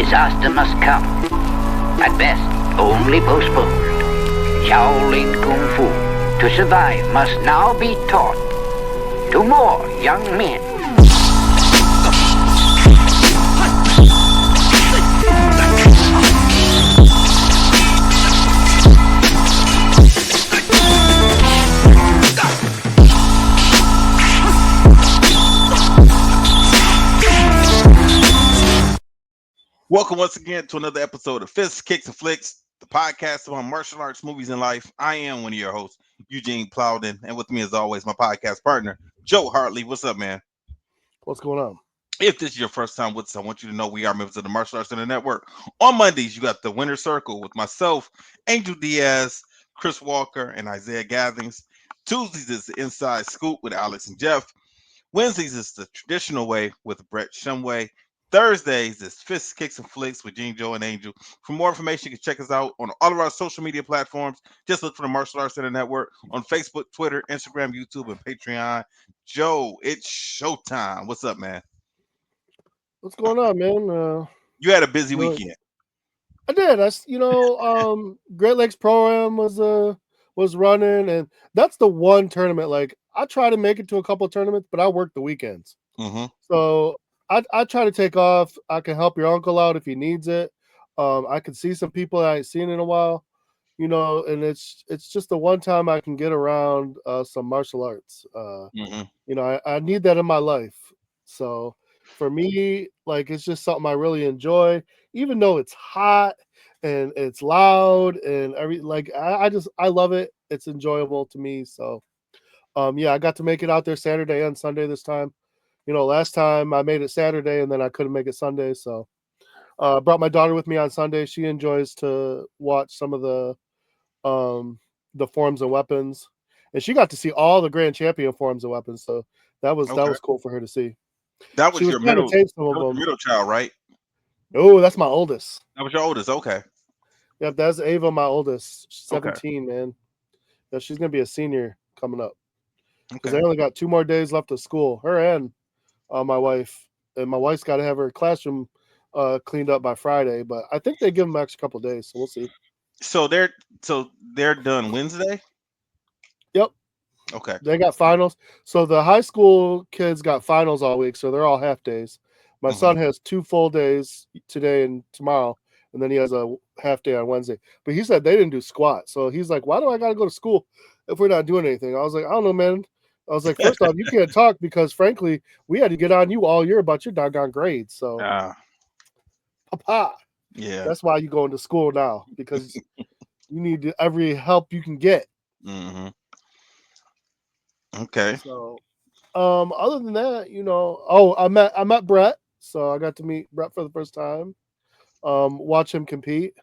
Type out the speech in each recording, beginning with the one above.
disaster must come. At best, only postponed. Shaolin Kung Fu, to survive, must now be taught to more young men. Welcome once again to another episode of Fists, Kicks, and Flicks, the podcast about martial arts, movies, and life. I am one of your hosts, Eugene Plowden, and with me, as always, my podcast partner, Joe Hartley. What's up, man? What's going on? If this is your first time with us, I want you to know we are members of the Martial Arts Center Network. On Mondays, you got the Winner Circle with myself, Angel Diaz, Chris Walker, and Isaiah Gathings. Tuesdays is the Inside Scoop with Alex and Jeff. Wednesdays is the Traditional Way with Brett Shumway. Thursdays is Fists, Kicks, and Flicks with Gene, Joe, and Angel. For more information, you can check us out on all of our social media platforms. Just look for the Martial Arts Center Network on Facebook, Twitter, Instagram, YouTube, and Patreon. Joe, it's showtime. What's up, man? What's going on, man? You had a busy weekend. I did. Great Lakes Pro-Am was running, and that's the one tournament. Like, I try to make it to a couple of tournaments, but I work the weekends. Mm-hmm. So I try to take off. I can help your uncle out if he needs it. I can see some people I ain't seen in a while, and it's just the one time I can get around some martial arts. I need that in my life. So for me, like, it's just something I really enjoy, even though it's hot and it's loud and I love it. It's enjoyable to me. So I got to make it out there Saturday and Sunday this time. Last time I made it Saturday and then I couldn't make it Sunday. So brought my daughter with me on Sunday. She enjoys to watch some of the forms and weapons, and she got to see all the grand champion forms and weapons. So that was cool for her to see. That was your middle child, right? Oh, that's my oldest. That was your oldest. Okay. Yep, that's Ava, my oldest. She's 17, man. Yeah, she's gonna be a senior coming up. Because they only got 2 more days left of school. Her and my wife. And my wife's got to have her classroom cleaned up by Friday. But I think they give them an extra couple of days, so we'll see. So they're done Wednesday? Yep. Okay. They got finals. So the high school kids got finals all week, so they're all half days. My son has 2 full days today and tomorrow, and then he has a half day on Wednesday. But he said they didn't do squat. So he's like, why do I got to go to school if we're not doing anything? I was like, I don't know, man. I was like, first off, you can't talk because, frankly, we had to get on you all year about your doggone grades. So, papa, yeah, that's why you going to school now, because you need every help you can get. Mm-hmm. Okay. So, other than that, I met Brett, so I got to meet Brett for the first time. Watch him compete.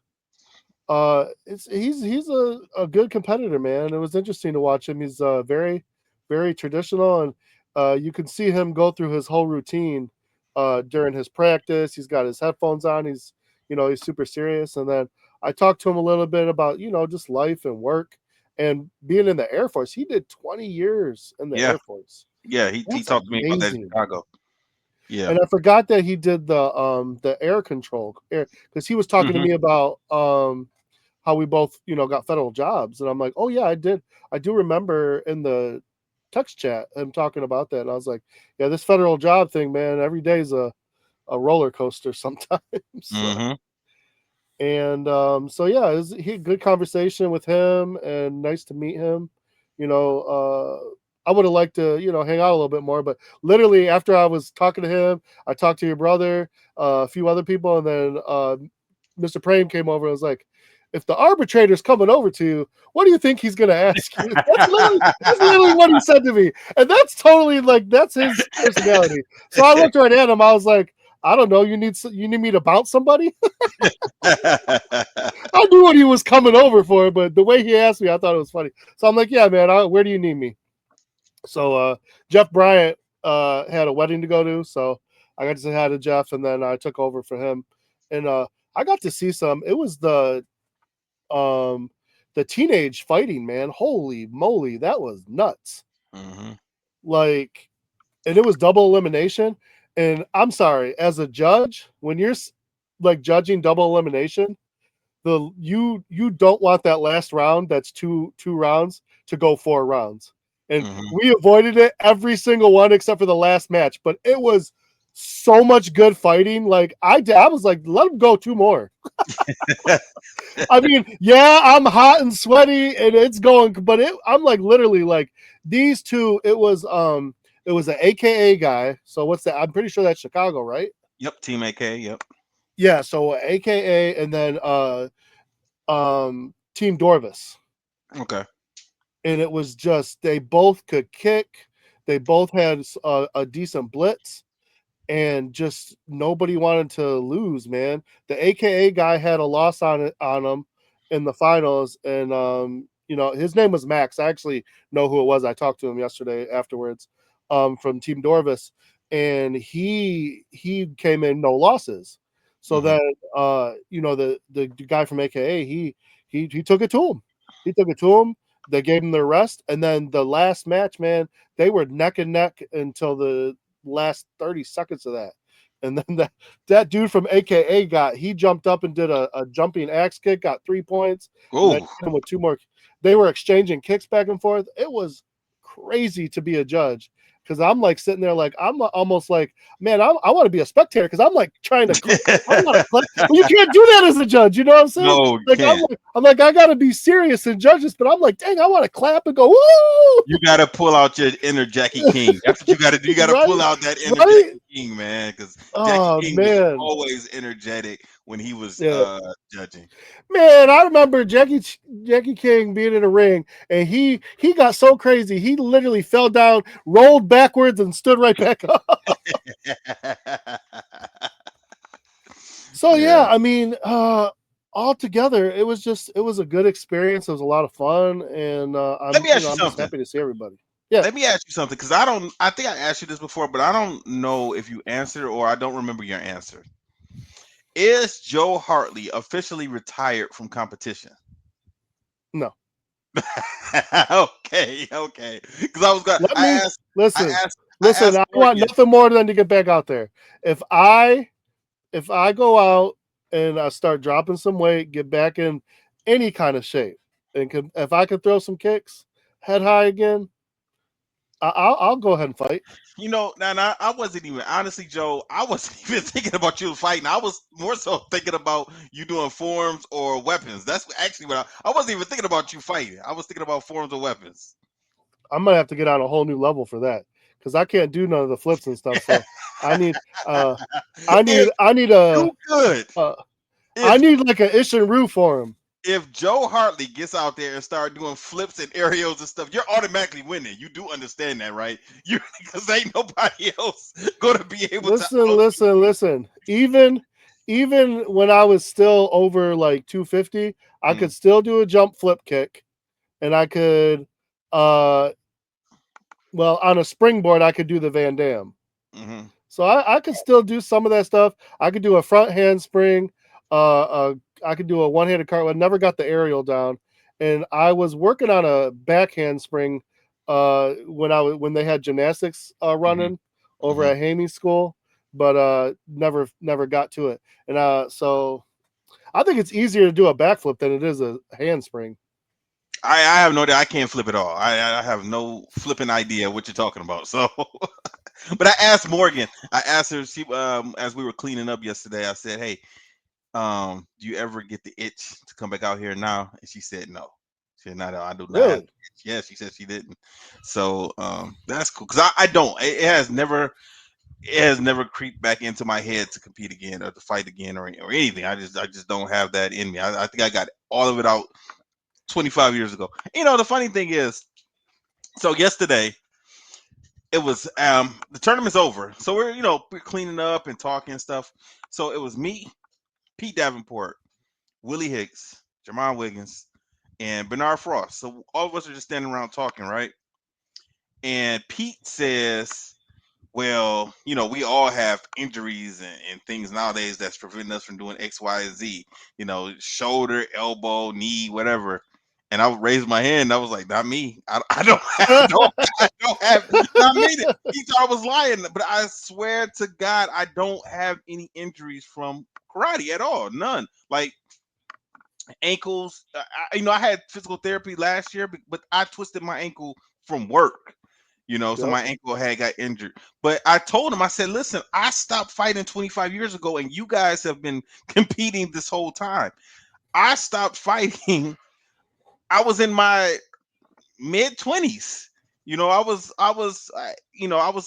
He's a good competitor, man. It was interesting to watch him. He's very, very traditional, and you can see him go through his whole routine during his practice. He's got his headphones on. He's super serious. And then I talked to him a little bit about just life and work and being in the Air Force. He did 20 years in the Air Force. Yeah, he talked to me about that in Chicago. Yeah, and I forgot that he did the air control because he was talking to me about how we both got federal jobs, and I'm like, oh yeah, I do remember in the text chat him talking about that, and I was like, yeah, this federal job thing, man, every day is a roller coaster sometimes. And so yeah, it was good conversation with him and nice to meet him. I would have liked to hang out a little bit more, but literally after I was talking to him, I talked to your brother, a few other people, and then Mr. Prame came over and was like, if the arbitrator's coming over to you, what do you think he's going to ask you? That's literally what he said to me. And that's totally that's his personality. So I looked right at him. I was like, I don't know. You need me to bounce somebody? I knew what he was coming over for, but the way he asked me, I thought it was funny. So I'm like, yeah, man, where do you need me? So Jeff Bryant had a wedding to go to. So I got to say hi to Jeff, and then I took over for him. And I got to see it was the teenage fighting, man. Holy moly, that was nuts. Like, and it was double elimination. And I'm sorry, as a judge, when you're like judging double elimination, you don't want that last round that's two rounds to go 4 rounds. And we avoided it every single one except for the last match, but it was so much good fighting. Like I was like, let them go 2 more. I mean, yeah, I'm hot and sweaty and it's going, but I'm like literally like these two. It was an AKA guy. So what's that? I'm pretty sure that's Chicago, right? Yep, Team AK. Yep. Yeah. So AKA and then Team Dorvis. Okay. And it was just they both could kick. They both had a decent blitz. And just nobody wanted to lose, man. The AKA guy had a loss on him in the finals, and his name was Max. I actually know who it was. I talked to him yesterday afterwards, from Team Dorvis, and he came in no losses. So then, the guy from AKA he took it to him. He took it to him. They gave him the rest, and then the last match, man, they were neck and neck until the last 30 seconds of that. And then that dude from AKA he jumped up and did a jumping axe kick, got 3 points, and then with 2 more. They were exchanging kicks back and forth. It was crazy to be a judge because I'm like sitting there like I'm almost like, man, I want to be a spectator because I'm like trying to but you can't do that as a judge, you know what I'm saying? No, like I'm like I gotta be serious and judge this, but I'm like, dang, I want to clap and go, woo! You gotta pull out your inner Jackie King. That's what you gotta do. You gotta Right? pull out that inner Right? Jackie King, man, because Oh Jackie King was man. always energetic when he was Yeah. judging. Man, I remember Jackie King being in a ring, and he got so crazy. He literally fell down, rolled backwards, and stood right back up. So yeah, I mean, altogether, it was a good experience. It was a lot of fun, and Let me ask you I'm just something. happy to see everybody. Yeah. Let me ask you something because I think I asked you this before, but I don't know if you answered or I don't remember your answer. Is Joe Hartley officially retired from competition? No. Okay. Because I was gonna. Listen. I asked I want Morgan. nothing more than to get back out there. If I go out and I start dropping some weight, get back in any kind of shape, and if I can throw some kicks, head high again, I'll go ahead and fight. You know, now I wasn't even honestly, Joe. I wasn't even thinking about you fighting. I was more so thinking about you doing forms or weapons. That's actually what I wasn't even thinking about you fighting. I was thinking about forms or weapons. I'm gonna have to get on a whole new level for that because I can't do none of the flips and stuff. So I need If I need you could, I if need like an Ishinru for him. if Joe Hartley gets out there and start doing flips and aerials and stuff, you're automatically winning. You do understand that, right? You because ain't nobody else gonna be able to. Listen. Even when I was still over like 250, I could still do a jump flip kick, and I could, on a springboard, I could do the Van Dam. So I could still do some of that stuff. I could do a front handspring. I could do a one-handed cartwheel. I never got the aerial down, and I was working on a back handspring when they had gymnastics running over at Hamey School, but never got to it. And so I think it's easier to do a backflip than it is a handspring. I have no idea. I can't flip at all. I have no flipping idea what you're talking about. So, but I asked Morgan. I asked her. She as we were cleaning up yesterday. I said, "Hey, do you ever get the itch to come back out here now?" And she said, "No." She said, "No, I do not." Really? Have the itch. Yeah, she said she didn't. So that's cool because I don't. It has never creeped back into my head to compete again or to fight again or anything. I just don't have that in me. I think I got all of it out 25 years ago. You know, the funny thing is, so yesterday it was the tournament's over. So we're cleaning up and talking and stuff. So it was me, Pete Davenport, Willie Hicks, Jamon Wiggins, and Bernard Frost. So all of us are just standing around talking, right? And Pete says, well, we all have injuries and things nowadays that's preventing us from doing X, Y, and Z. Shoulder, elbow, knee, whatever. And I raised my hand. And I was like, "Not me. I don't have, I don't have not me." He thought I was lying, but I swear to God, I don't have any injuries from karate at all. None. Like ankles. I had physical therapy last year, but I twisted my ankle from work. So Yep. my ankle had got injured. But I told him, I said, "Listen, I stopped fighting 25 years ago, and you guys have been competing this whole time. I stopped fighting. I was in my mid 20s. I was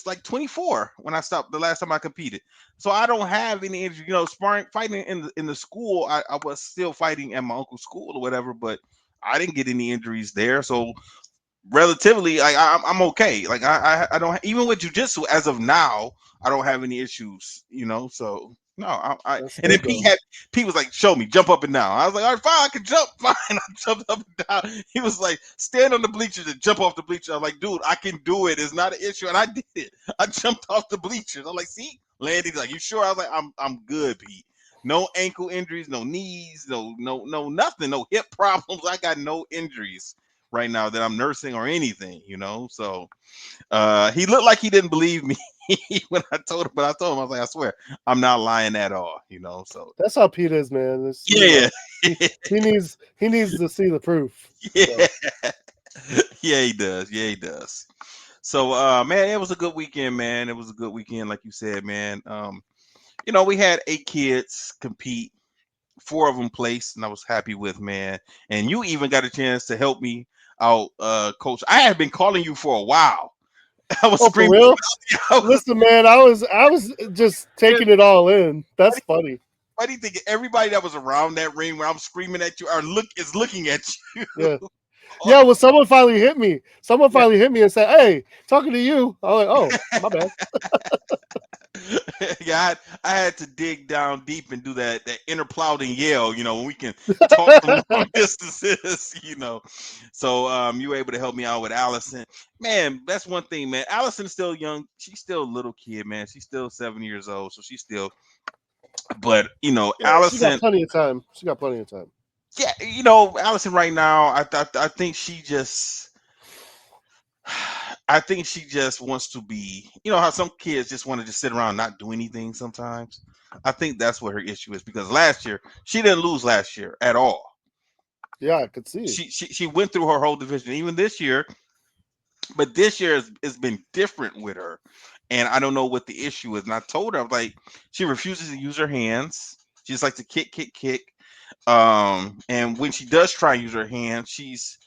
like 24 when I stopped the last time I competed. So I don't have any injury. Sparring, fighting in the school. I was still fighting at my uncle's school or whatever, but I didn't get any injuries there. So relatively, like I'm okay. Like I don't, even with jujitsu as of now, I don't have any issues. So no, That's and then good though. Pete was like, "Show me, jump up and down." I was like, "All right, fine, I can jump." Fine, I jumped up and down. He was like, "Stand on the bleachers and jump off the bleachers." I was like, "Dude, I can do it. It's not an issue," and I did it. I jumped off the bleachers. I'm like, "See, landed." He's like, "You sure?" I was like, "I'm good, Pete. No ankle injuries, no knees, no nothing, no hip problems. I got no injuries right now that I'm nursing or anything. So he looked like he didn't believe me when I told him, but I told him, I was like, "I swear, I'm not lying at all. So That's how Pete is, man. yeah, He needs to see the proof. So yeah, yeah, he does. Yeah, he does. So man, it was a good weekend, man. It was a good weekend, like you said, man. We had 8 kids compete. 4 of them placed, and I was happy with, man. And you even got a chance to help me out, coach. I had been calling you for a while. I was oh, for screaming. real? I was Listen, man, I was just taking it all in. That's funny. why do you think everybody that was around that ring when I'm screaming at you is looking at you? Yeah. Yeah, well, someone Yeah. finally hit me and said, "Hey, talking to you." I'm like, "Oh, my bad." Yeah, I had to dig down deep and do that inner Plowden yell, when we can talk some long distances. So you were able to help me out with Allison. Man, that's one thing, man. Allison's still young. She's still a little kid, man. She's still 7 years old, so she's still. But Yeah, she got Allison, plenty of time. She got plenty of time. yeah, Allison right now, I think she just. I think she just wants to be, how some kids just want to just sit around and not do anything sometimes. I think that's what her issue is, because last year she didn't lose last year at all. Yeah, I could see. She went through her whole division, even this year, but this year has been different with her. And I don't know what the issue is. And I told her, I was like, she refuses to use her hands. She just likes to kick, kick, kick. And when she does try and use her hands, she's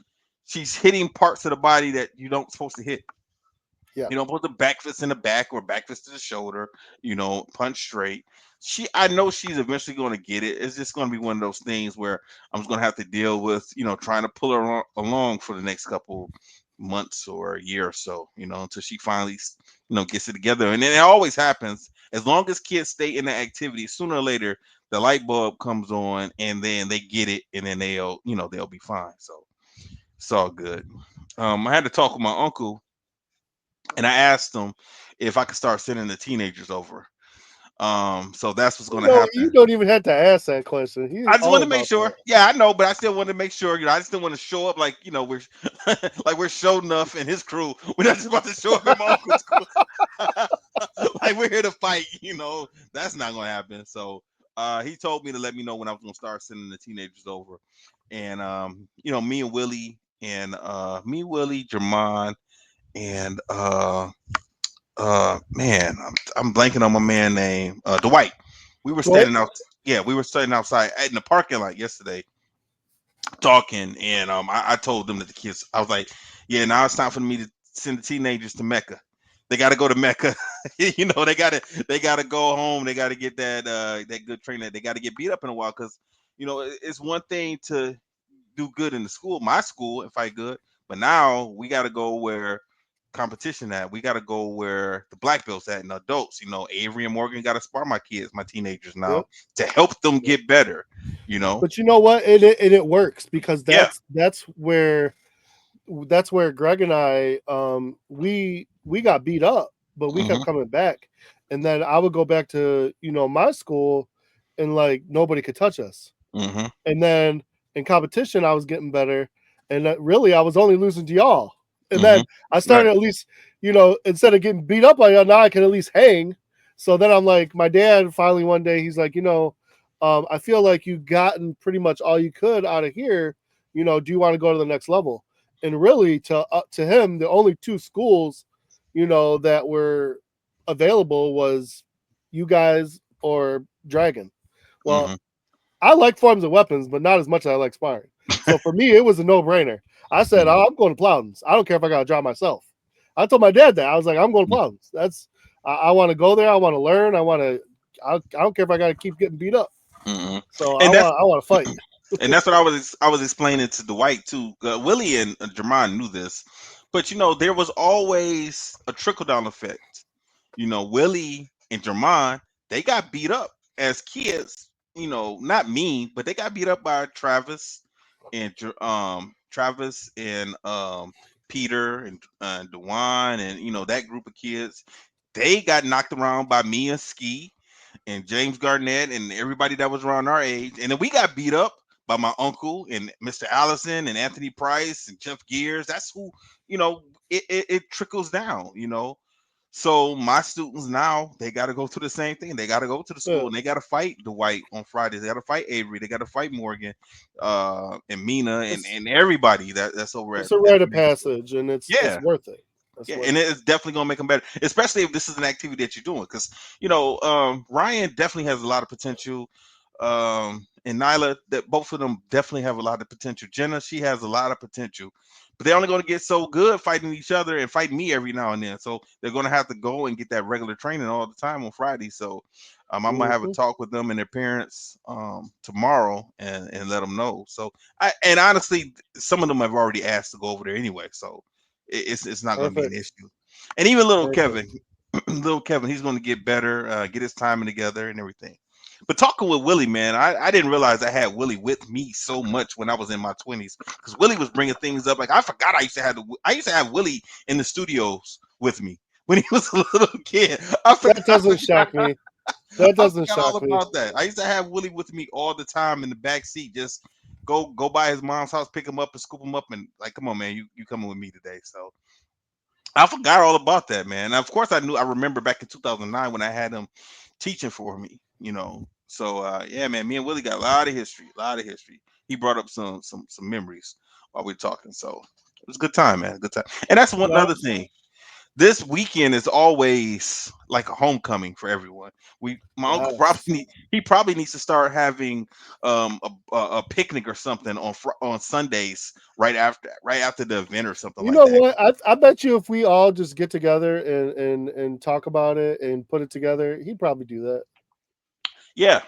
hitting parts of the body that you don't supposed to hit. Yeah. Put the back fist in the back or back fist to the shoulder, punch straight. I know she's eventually going to get it. It's just going to be one of those things where I'm just going to have to deal with, trying to pull her along for the next couple months or a year or so, until she finally, gets it together. And then it always happens. As long as kids stay in the activity, sooner or later, the light bulb comes on and then they get it and then they'll be fine. So it's all good. I had to talk with my uncle and I asked him if I could start sending the teenagers over. So that's what's going to You happen. don't even have to ask that question. He's I just all want to make about sure. that. Yeah, I know, but I still want to make sure. I just still want to show up like we're like we're show enough and his crew. We're not just about to show up at my uncle's crew. Like we're here to fight. That's not going to happen. So he told me to let me know when I was going to start sending the teenagers over, and me, Willie, Jermon, and man, I'm blanking on my man name, Dwight. We were Dwight? standing out. Yeah, we were standing outside in the parking lot yesterday talking, and I told them that the kids. I was like, yeah, now it's time for me to send the teenagers to Mecca. They got to go to Mecca. They gotta go home. They got to get that good training. They got to get beat up in a while, because it's one thing to do good in the school, my school, and fight good, but now we got to go where competition at. We got to go where the black belts at and adults. Avery and Morgan got to spar my kids, my teenagers now, Yep. to help them get better. But you know what? It works because Yeah. that's where Greg and I we got beat up, but we Hmm. kept coming back, and then I would go back to my school, and like nobody could touch us, Hmm. and then in competition I was getting better, and really I was only losing to y'all. And Hmm. then I Right. started at least, instead of getting beat up by y'all, now I can at least hang. So then I'm like, my dad finally one day he's like, I feel like you've gotten pretty much all you could out of here. Do you want to go to the next level? And really, to him, the only two schools, that were available was you guys or Dragon. Well, Hmm. I like forms of weapons, but not as much as I like sparring. So for me, it was a no brainer. I said, Hmm. oh, I'm going to Plowden's. I don't care if I got to drop myself. I told my dad that. I was like, I'm going to Plowden's. I want to go there. I want to learn. I don't care if I got to keep getting beat up. Hmm. So And that's I want to fight. and that's what I was explaining to Dwight too. Willie and Jermon knew this, but there was always a trickle down effect. Willie and Jermon, they got beat up as kids. Not me, but they got beat up by Travis and Peter and Dewan and that group of kids. They got knocked around by me and Ski and James Garnett and everybody that was around our age. And then we got beat up by my uncle and Mr. Allison and Anthony Price and Jeff Gears. That's who, you know, it trickles down. So my students now, they got to go through the same thing. They got to go to the school Yeah, and they got to fight Dwight on Fridays. They got to fight Avery. They got to fight Morgan, and Mina it's and everybody that's over it's at a rite of Information School. passage, and it's Yeah, worth it. That's yeah, worth and it. it's definitely gonna make them better, especially if this is an activity that you're doing. Because Ryan definitely has a lot of potential, and Nyla, that both of them definitely have a lot of potential. Jenna, she has a lot of potential, but they're only going to get so good fighting each other and fighting me every now and then. So they're going to have to go and get that regular training all the time on Friday. So I'm gonna have a Hmm. talk with them and their parents tomorrow and let them know. So and honestly, some of them have already asked to go over there anyway. So it's not going to be an Perfect. issue. And even little Perfect. Kevin, little Kevin, he's going to get better, get his timing together and everything. But talking with Willie, man, I didn't realize I had Willie with me so much when I was in my 20s because Willie was bringing things up. Like I forgot I used to have Willie in the studios with me when he was a little kid. That doesn't shock me. That I doesn't forgot all shock me. about that. I used to have Willie with me all the time in the back seat. Just go by his mom's house, pick him up, and scoop him up, and like, come on, man, you coming with me today? So I forgot all about that, man. And of course, I remember back in 2009 when I had him teaching for me. So yeah, man, me and Willie got a lot of history, a lot of history. He brought up some memories while we are talking. So it was a good time, man, good time. And that's one No, another thing. This weekend is always like a homecoming for everyone. My uncle probably yes. he probably needs to start having a picnic or something on Sundays right after the event or something You like know that. what? I bet you if we all just get together and talk about it and put it together, he'd probably do that. Yeah,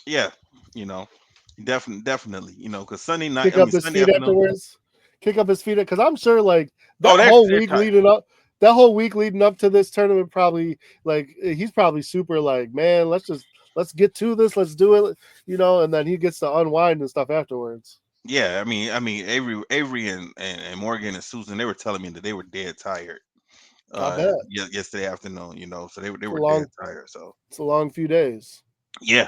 yeah, you know, definitely, because Sunday night, Kick I mean up his Sunday feet afternoon. afterwards. Kick up his feet because I'm sure like Oh, that whole they're week tired. leading up, that whole week leading up to this tournament, probably like he's probably super like, man, let's get to this, let's do it, and then he gets to unwind and stuff afterwards. Yeah, I mean Avery and Morgan and Susan, they were telling me that they were dead tired. I bet Yesterday afternoon, so they it's a were dead long tired. So it's a long few days. yeah,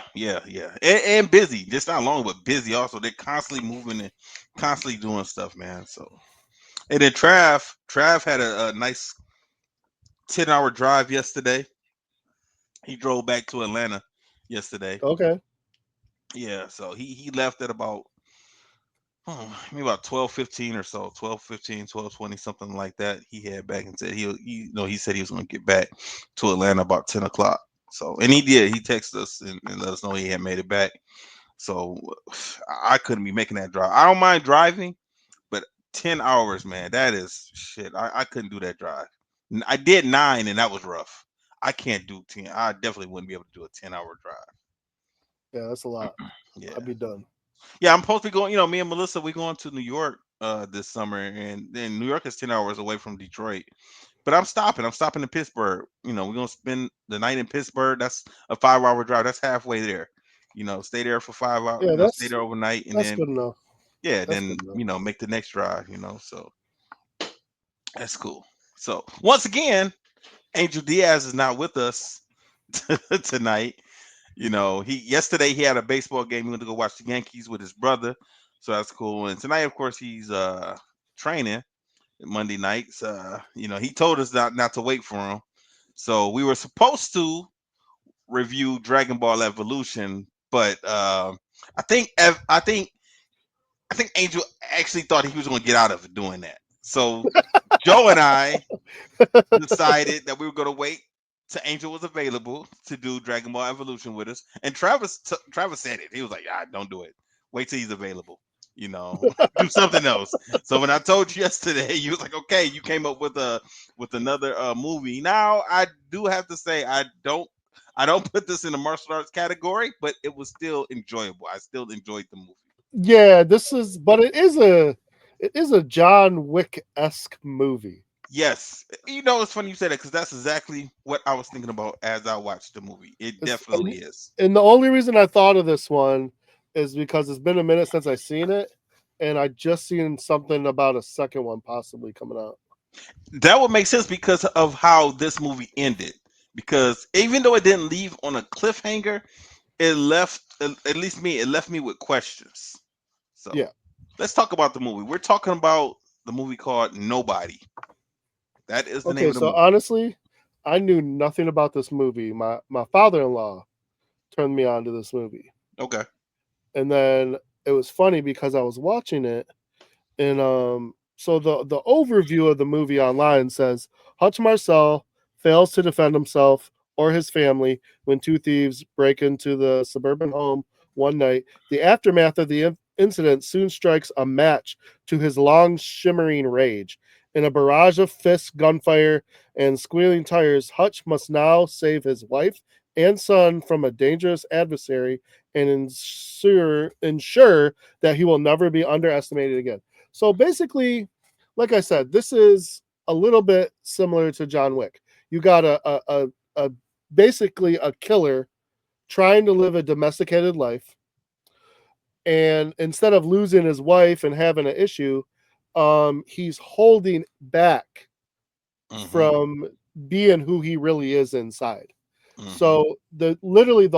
and busy, just not long, but busy also. They're constantly moving and constantly doing stuff, man. So and then Trav had a nice 10-hour drive yesterday. He drove back to Atlanta yesterday. Okay. Yeah, so he left at about maybe about 12:15 or so, 12:15, 12:20, something like that. He had back and said he said he was going to get back to Atlanta about 10 o'clock. So, and he did. He texted us and let us know he had made it back. So, I couldn't be making that drive. I don't mind driving, but 10 hours, man, that is shit. I couldn't do that drive. I did 9 and that was rough. I can't do 10. I definitely wouldn't be able to do a 10-hour drive. Yeah, that's a lot. I'd Yeah. be done. Yeah, I'm supposed to be going. Me and Melissa, we going to New York this summer, and then New York is 10 hours away from Detroit. But I'm stopping. I'm stopping in Pittsburgh. We're gonna spend the night in Pittsburgh. That's a 5-hour drive. That's halfway there. Stay there for 5 hours. Yeah, Stay there overnight, and that's then good enough. yeah, That's then good enough. make the next drive. So that's cool. So once again, Angel Diaz is not with us tonight. He yesterday he had a baseball game. He went to go watch the Yankees with his brother. So that's cool. And tonight, of course, he's training Monday nights. He told us not to wait for him. So we were supposed to review Dragon Ball Evolution, but I think I think I think Angel actually thought he was going to get out of it doing that. So Joe and I decided that we were going to wait till Angel was available to do Dragon Ball Evolution with us. And Travis said it. He was like, "Ah, don't do it. Wait till he's available. Do something else." So when I told you yesterday, you was like, "Okay, you came up with another movie." Now I do have to say I don't put this in the martial arts category, but it was still enjoyable. I still enjoyed the movie. Yeah, but it is a John Wick-esque movie. Yes, it's funny you said that because that's exactly what I was thinking about as I watched the movie. It It's, definitely is. and the only reason I thought of this one is because it's been a minute since I seen it, and I just seen something about a second one possibly coming out. That would make sense because of how this movie ended. Because even though it didn't leave on a cliffhanger, it left at least me. It left me with questions. So Yeah. let's talk about the movie. We're talking about the movie called Nobody. That is the name Okay, of the so movie. honestly, I knew nothing about this movie. My father-in-law turned me on to this movie. Okay. And then it was funny because I was watching it, and so the overview of the movie online says Hutch Marcel fails to defend himself or his family when two thieves break into the suburban home one night. The aftermath of the incident soon strikes a match to his long shimmering rage. In a barrage of fists, gunfire, and squealing tires, Hutch must now save his wife and son from a dangerous adversary and ensure that he will never be underestimated again. So basically, like I said, this is a little bit similar to John Wick. You got a basically a killer trying to live a domesticated life, and instead of losing his wife and having an issue, he's holding back Mm-hmm. from being who he really is inside. Mm-hmm. So the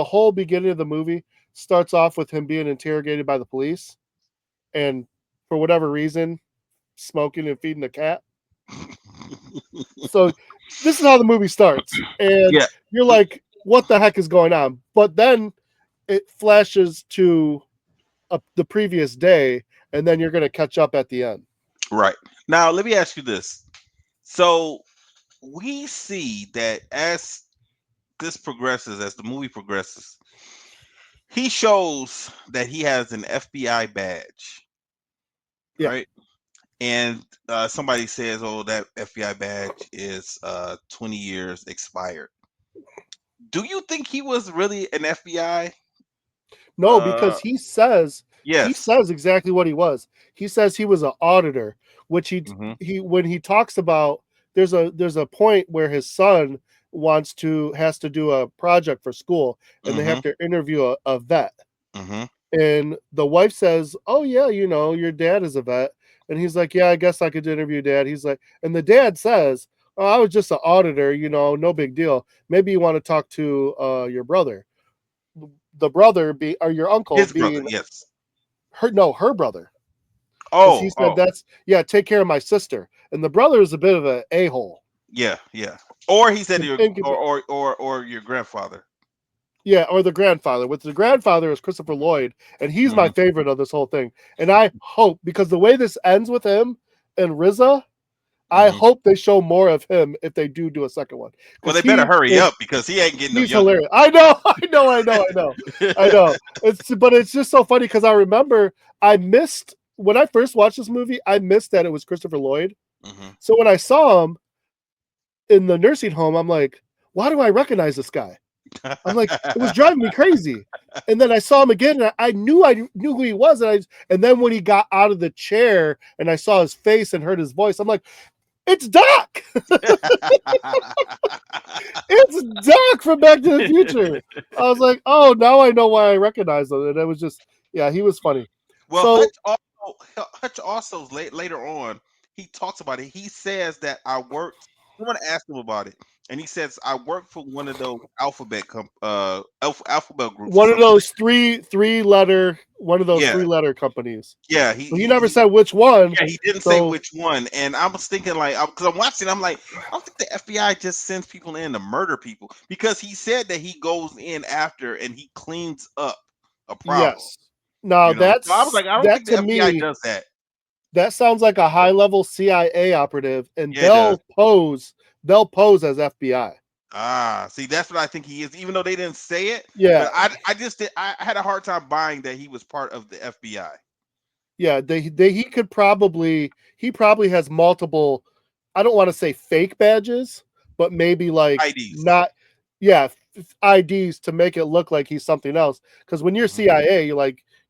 whole beginning of the movie starts off with him being interrogated by the police, and for whatever reason, smoking and feeding a cat. So this is how the movie starts, and Yeah. you're like, "What the heck is going on?" But then it flashes to the previous day, and then you're going to catch up at the end. Right. Now let me ask you this. So we see that as this progresses, as the movie progresses, he shows that he has an FBI badge, Yeah. right? And somebody says, "Oh, that FBI badge is 20 years expired." Do you think he was really an FBI? No, Uh, because he yes. says exactly what he was. He says he was an auditor, which Hmm. he when he talks about there's a point where his son has to do a project for school, and they Hmm. have to interview a vet. Hmm. And the wife says, "Oh yeah, your dad is a vet." And he's like, "Yeah, I guess I could interview dad." He's like, and the dad says, "Oh, I was just an auditor, no big deal. Maybe you want to talk to your brother." The brother be or your uncle His brother. being Yes. her brother, because he Oh. said Oh. that's yeah, take care of my sister. And the brother is a bit of an a-hole. Yeah. Yeah. Or he said your And or your grandfather. yeah, or the grandfather. With the grandfather is Christopher Lloyd, and he's my Hmm. favorite of this whole thing. And I hope, because the way this ends with him and Riza, I Hmm. hope they show more of him if they do a second one, Well, because they better hurry up because he ain't getting no he's younger. hilarious. I know, I know. But it's just so funny because I remember I missed when I first watched this movie. I missed that it was Christopher Lloyd. Hmm. So when I saw him in the nursing home, I'm like, why do I recognize this guy? I'm like, it was driving me crazy. And then I saw him again, and I knew who he was, and then when he got out of the chair and I saw his face and heard his voice, I'm like, it's Doc. It's Doc from Back to the Future. I was like, oh, now I know why I recognize him. And it was just, yeah, he was funny. Well, So Hutch also later on he talks about it. He says that I worked. Someone asked him about it, and he says I worked for one of those alphabet alphabet groups or one of something. those three letter one of those Yeah, 3-letter companies. yeah. But he never said which one. Yeah, he didn't say So which one. And I was thinking, like, because I'm watching, I'm like, I don't think the FBI just sends people in to murder people, because he said that he goes in after and he cleans up a problem. yes. Now So I was like, I don't that think the to FBI me, does that. that sounds like a high-level CIA operative, and Yeah, it does. they'll pose as FBI. Ah, see, that's what I think he is, even though they didn't say it. Yeah, But I just did, I had a hard time buying that he was part of the FBI. yeah. He probably has multiple. I don't want to say fake badges, but maybe like IDs. not. Yeah, IDs to make it look like he's something else. Because when you're Mhm. CIA,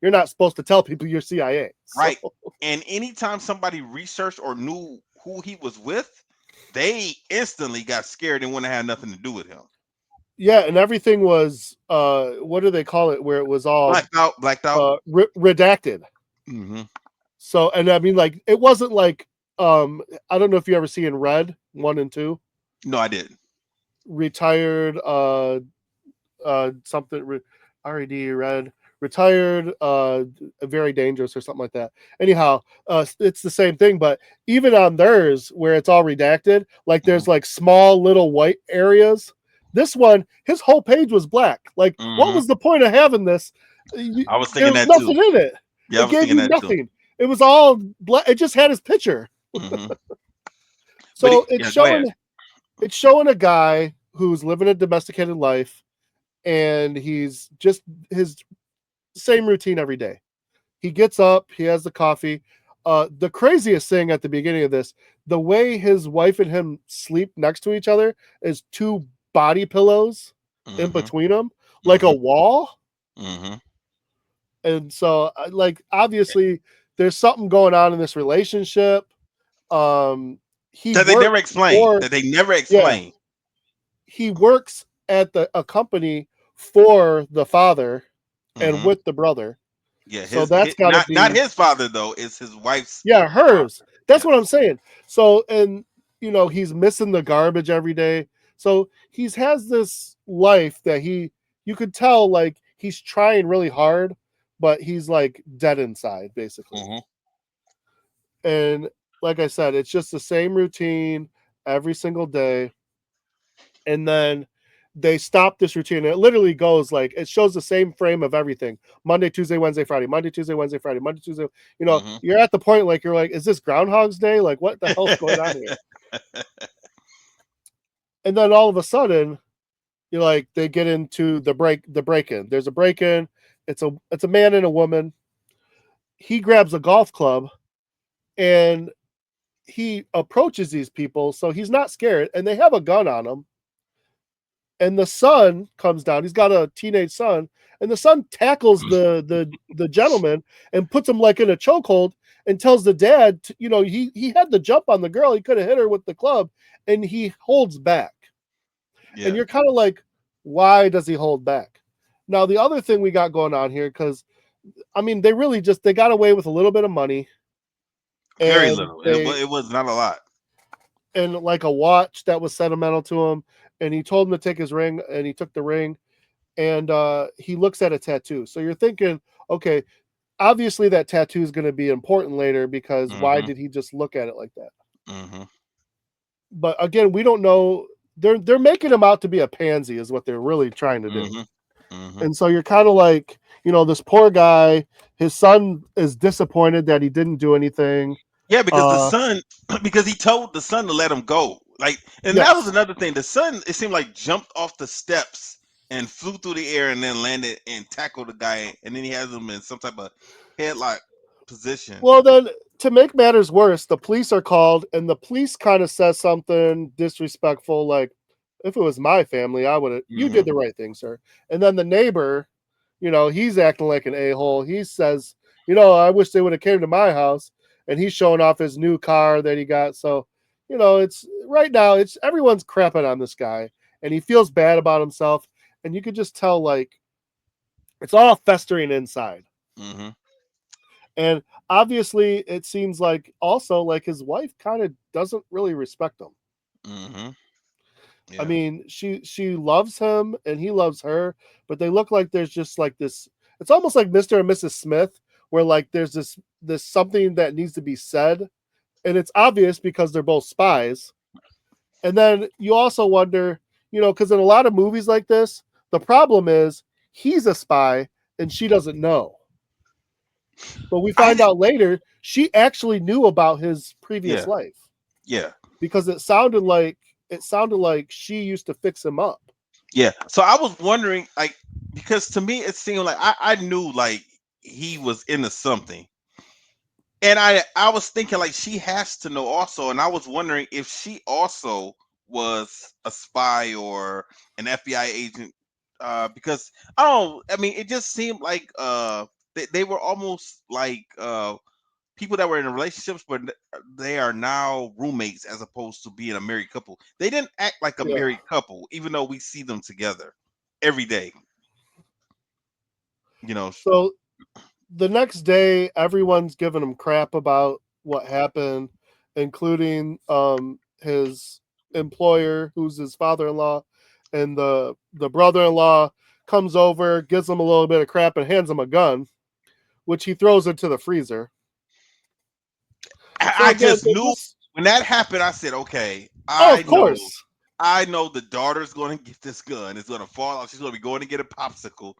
you're not supposed to tell people you're CIA. So Right. And anytime somebody researched or knew who he was with, they instantly got scared and wouldn't have nothing to do with him. yeah, and everything was what do they call it? Where it was all Blacked out. redacted. Hmm. So, and I mean, like, it wasn't like I don't know if you ever see in Red 1 and 2, No, I didn't. retired something red red retired very dangerous or something like that. Anyhow, it's the same thing, but even on theirs where it's all redacted, like there's like small little white areas. This one, his whole page was black. Like, what Hmm. was the point of having this? I was There thinking was that too. nothing in it. Yeah, I It was gave thinking you that too. nothing. It was all black. It just had his picture. Hmm. But So yeah, go ahead. it's showing a guy who's living a domesticated life, and he's just his same routine every day. He gets up, he has the coffee. The craziest thing at the beginning of this, the way his wife and him sleep next to each other is 2 body pillows in Hmm. between them, like a Hmm. wall. Hmm. And so, like, obviously, there's something going on in this relationship. Um, he That they never works explained. for, That they never yeah, explained. he works at a company for the father and Hmm. with the brother. Yeah, So his that's got to not be, his father though. It's his wife's yeah, father. hers. That's what I'm Yes. saying. So, and he's missing the garbage every day. So he's has this life that you could tell like he's trying really hard, but he's like dead inside basically. Hmm. And like I said, it's just the same routine every single day. And then they stop this routine. It literally goes like it shows the same frame of everything: Monday, Tuesday, Wednesday, Friday, Monday, Tuesday, Wednesday, Friday, Monday, Tuesday. Hmm. You're at the point like you're like, is this Groundhog's Day? Like, what the hell's going on here? And then all of a sudden, you're like, they get into the break in. There's a break in. It's a man and a woman. He grabs a golf club and he approaches these people, so he's not scared, and they have a gun on him. And the son comes down. He's got a teenage son, and the son tackles the gentleman and puts him like in a chokehold and tells the dad, he had the jump on the girl. He could have hit her with the club, and he holds back. And Yeah. you're kind of like, why does he hold back? Now the other thing we got going on here, because I mean, they got away with a little bit of money, Very and little. It was not a lot. and like a watch that was sentimental to him, and he told him to take his ring, and he took the ring, and he looks at a tattoo. So you're thinking, okay, obviously that tattoo is going to be important later because why Hmm. did he just look at it like that? Hmm. But again, we don't know. They're making him out to be a pansy, is what they're really trying to do. Hmm. Hmm. And so you're kind of like, this poor guy. His son is disappointed that he didn't do anything. Yeah, because the Uh, son, because he told the son to let him go. Like, and that was yes. another thing. The son, it seemed like, jumped off the steps and flew through the air and then landed and tackled the guy, and then he has him in some type of headlock position. Well, then to make matters worse, the police are called, and the police kind of says something disrespectful, like, "If it was my family, I would have. You Hmm. did the right thing, sir." And then the neighbor, he's acting like an a-hole. He says, "I wish they would have came to my house." And he's showing off his new car that he got. So, it's right now. It's everyone's crapping on this guy, and he feels bad about himself. And you could just tell, like, it's all festering inside. Hmm. And obviously, it seems like also like his wife kind of doesn't really respect him. Hmm. I Yeah. mean, she loves him and he loves her, but they look like there's just like this. it's almost like Mr. and Mrs. Smith, where like there's this something that needs to be said, and it's obvious because they're both spies. And then you also wonder, because in a lot of movies like this, the problem is he's a spy and she doesn't know. But we find out later she actually knew about his previous life. Yeah. Because it sounded like she used to fix him up. Yeah. So I was wondering, like, because to me it seemed like I knew like he was into something. And I was thinking like she has to know also, and I was wondering if she also was a spy or an FBI agent, because I don't know, I mean, it just seemed like they were almost like people that were in relationships, but they are now roommates as opposed to being a married couple. They didn't act like a married couple, even though we see them together every day. So the next day, everyone's giving him crap about what happened, including his employer, who's his father-in-law, and the brother-in-law comes over, gives him a little bit of crap, and hands him a gun, which he throws into the freezer. I just knew when that happened. I said, "Okay, I know the daughter's going to get this gun. It's going to fall out. She's going to be going to get a popsicle.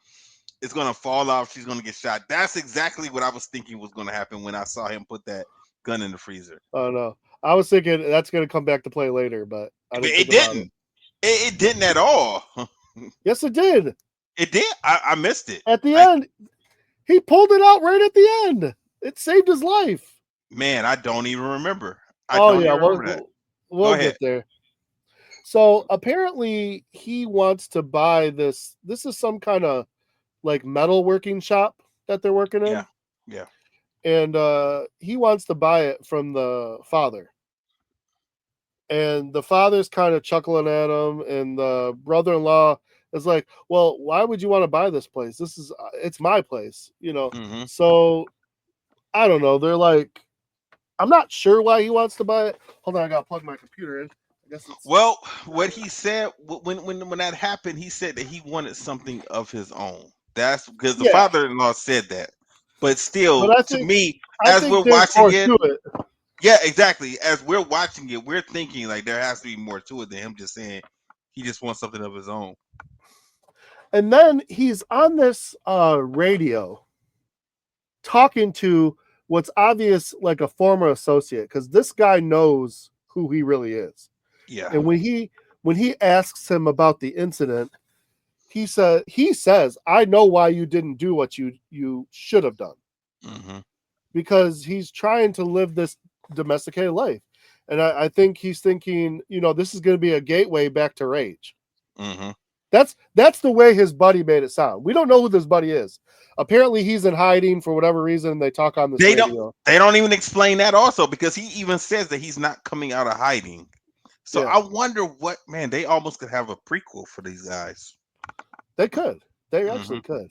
It's going to fall off. She's going to get shot." That's exactly what I was thinking was going to happen when I saw him put that gun in the freezer. Oh no, I was thinking that's going to come back to play later, but it didn't. It didn't at all. Yes, it did. It did. I missed it at the end. He pulled it out right at the end. It saved his life. Man, I don't even remember. We'll get there. So apparently he wants to buy this. This is some kind of like metal working shop that they're working in. Yeah. And he wants to buy it from the father. And the father's kind of chuckling at him, and the brother-in-law is like, "Well, why would you want to buy this place? It's my place, Mm-hmm. So I don't know. They're like, I'm not sure why he wants to buy it. Hold on, I gotta plug my computer in. I guess Well, what he said when that happened, he said that he wanted something of his own. That's because the father-in-law said that. But still, to me, as we're watching it, yeah, exactly. As we're watching it, we're thinking like there has to be more to it than him just saying he just wants something of his own. And then he's on this radio talking to what's obvious like a former associate, because this guy knows who he really is. Yeah. And when he asks him about the incident, he says, "I know why you didn't do what you should have done." Mm-hmm. Because he's trying to live this domesticated life. And I think he's thinking, this is going to be a gateway back to rage. Mm-hmm. That's the way his buddy made it sound. We don't know who this buddy is. Apparently he's in hiding for whatever reason. They talk on this radio. They don't even explain that also, because he even says that he's not coming out of hiding. So I wonder what, man, they almost could have a prequel for these guys. They could. They actually could.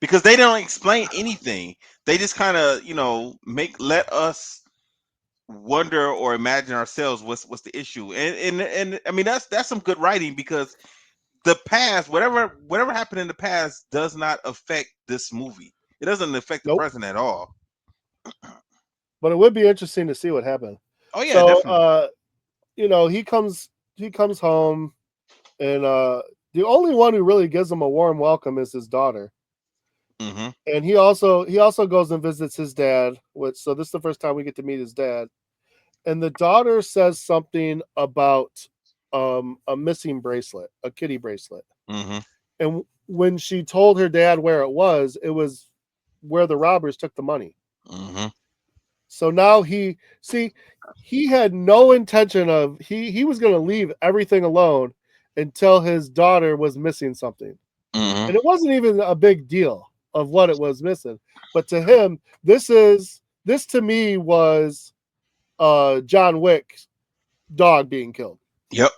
Because they don't explain anything. They just kind of, let us wonder or imagine ourselves what's the issue. And I mean that's some good writing, because the past, whatever happened in the past does not affect this movie. It doesn't affect the present at all. But it would be interesting to see what happened. Oh yeah, definitely. He comes home, and the only one who really gives him a warm welcome is his daughter. Mm-hmm. And he also goes and visits his dad. So this is the first time we get to meet his dad. And the daughter says something about a missing bracelet, a kitty bracelet. Mm-hmm. And when she told her dad where it was where the robbers took the money. Mm-hmm. So now he had no intention of, he was going to leave everything alone until his daughter was missing something. Mm-hmm. And it wasn't even a big deal of what it was missing. But to him, this to me was John Wick's dog being killed. Yep.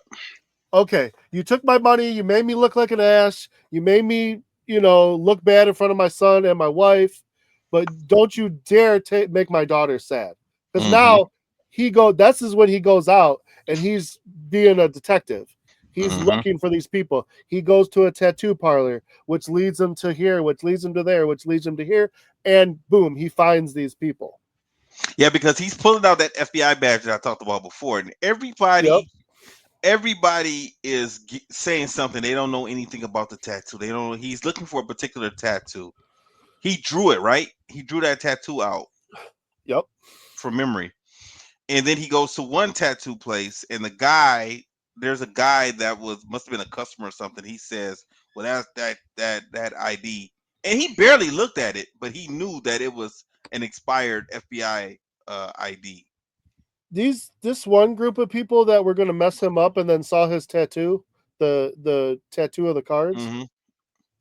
Okay, you took my money. You made me look like an ass. You made me, look bad in front of my son and my wife. But don't you dare make my daughter sad. Because now this is when he goes out and he's being a detective. He's Mm-hmm. looking for these people. He goes to a tattoo parlor, which leads him to here, which leads him to there, which leads him to here, and boom, he finds these people. Yeah, because he's pulling out that FBI badge that I talked about before, and Yep. everybody is saying something. They don't know anything about the tattoo. They don't know. He's looking for a particular tattoo. He drew it, right? He drew that tattoo out Yep. from memory. And then he goes to one tattoo place, and there's a guy that must have been a customer or something. He says, "Well, that's that ID," and he barely looked at it, but he knew that it was an expired FBI ID. This one group of people that were going to mess him up and then saw his tattoo, the tattoo of the cards. Hmm.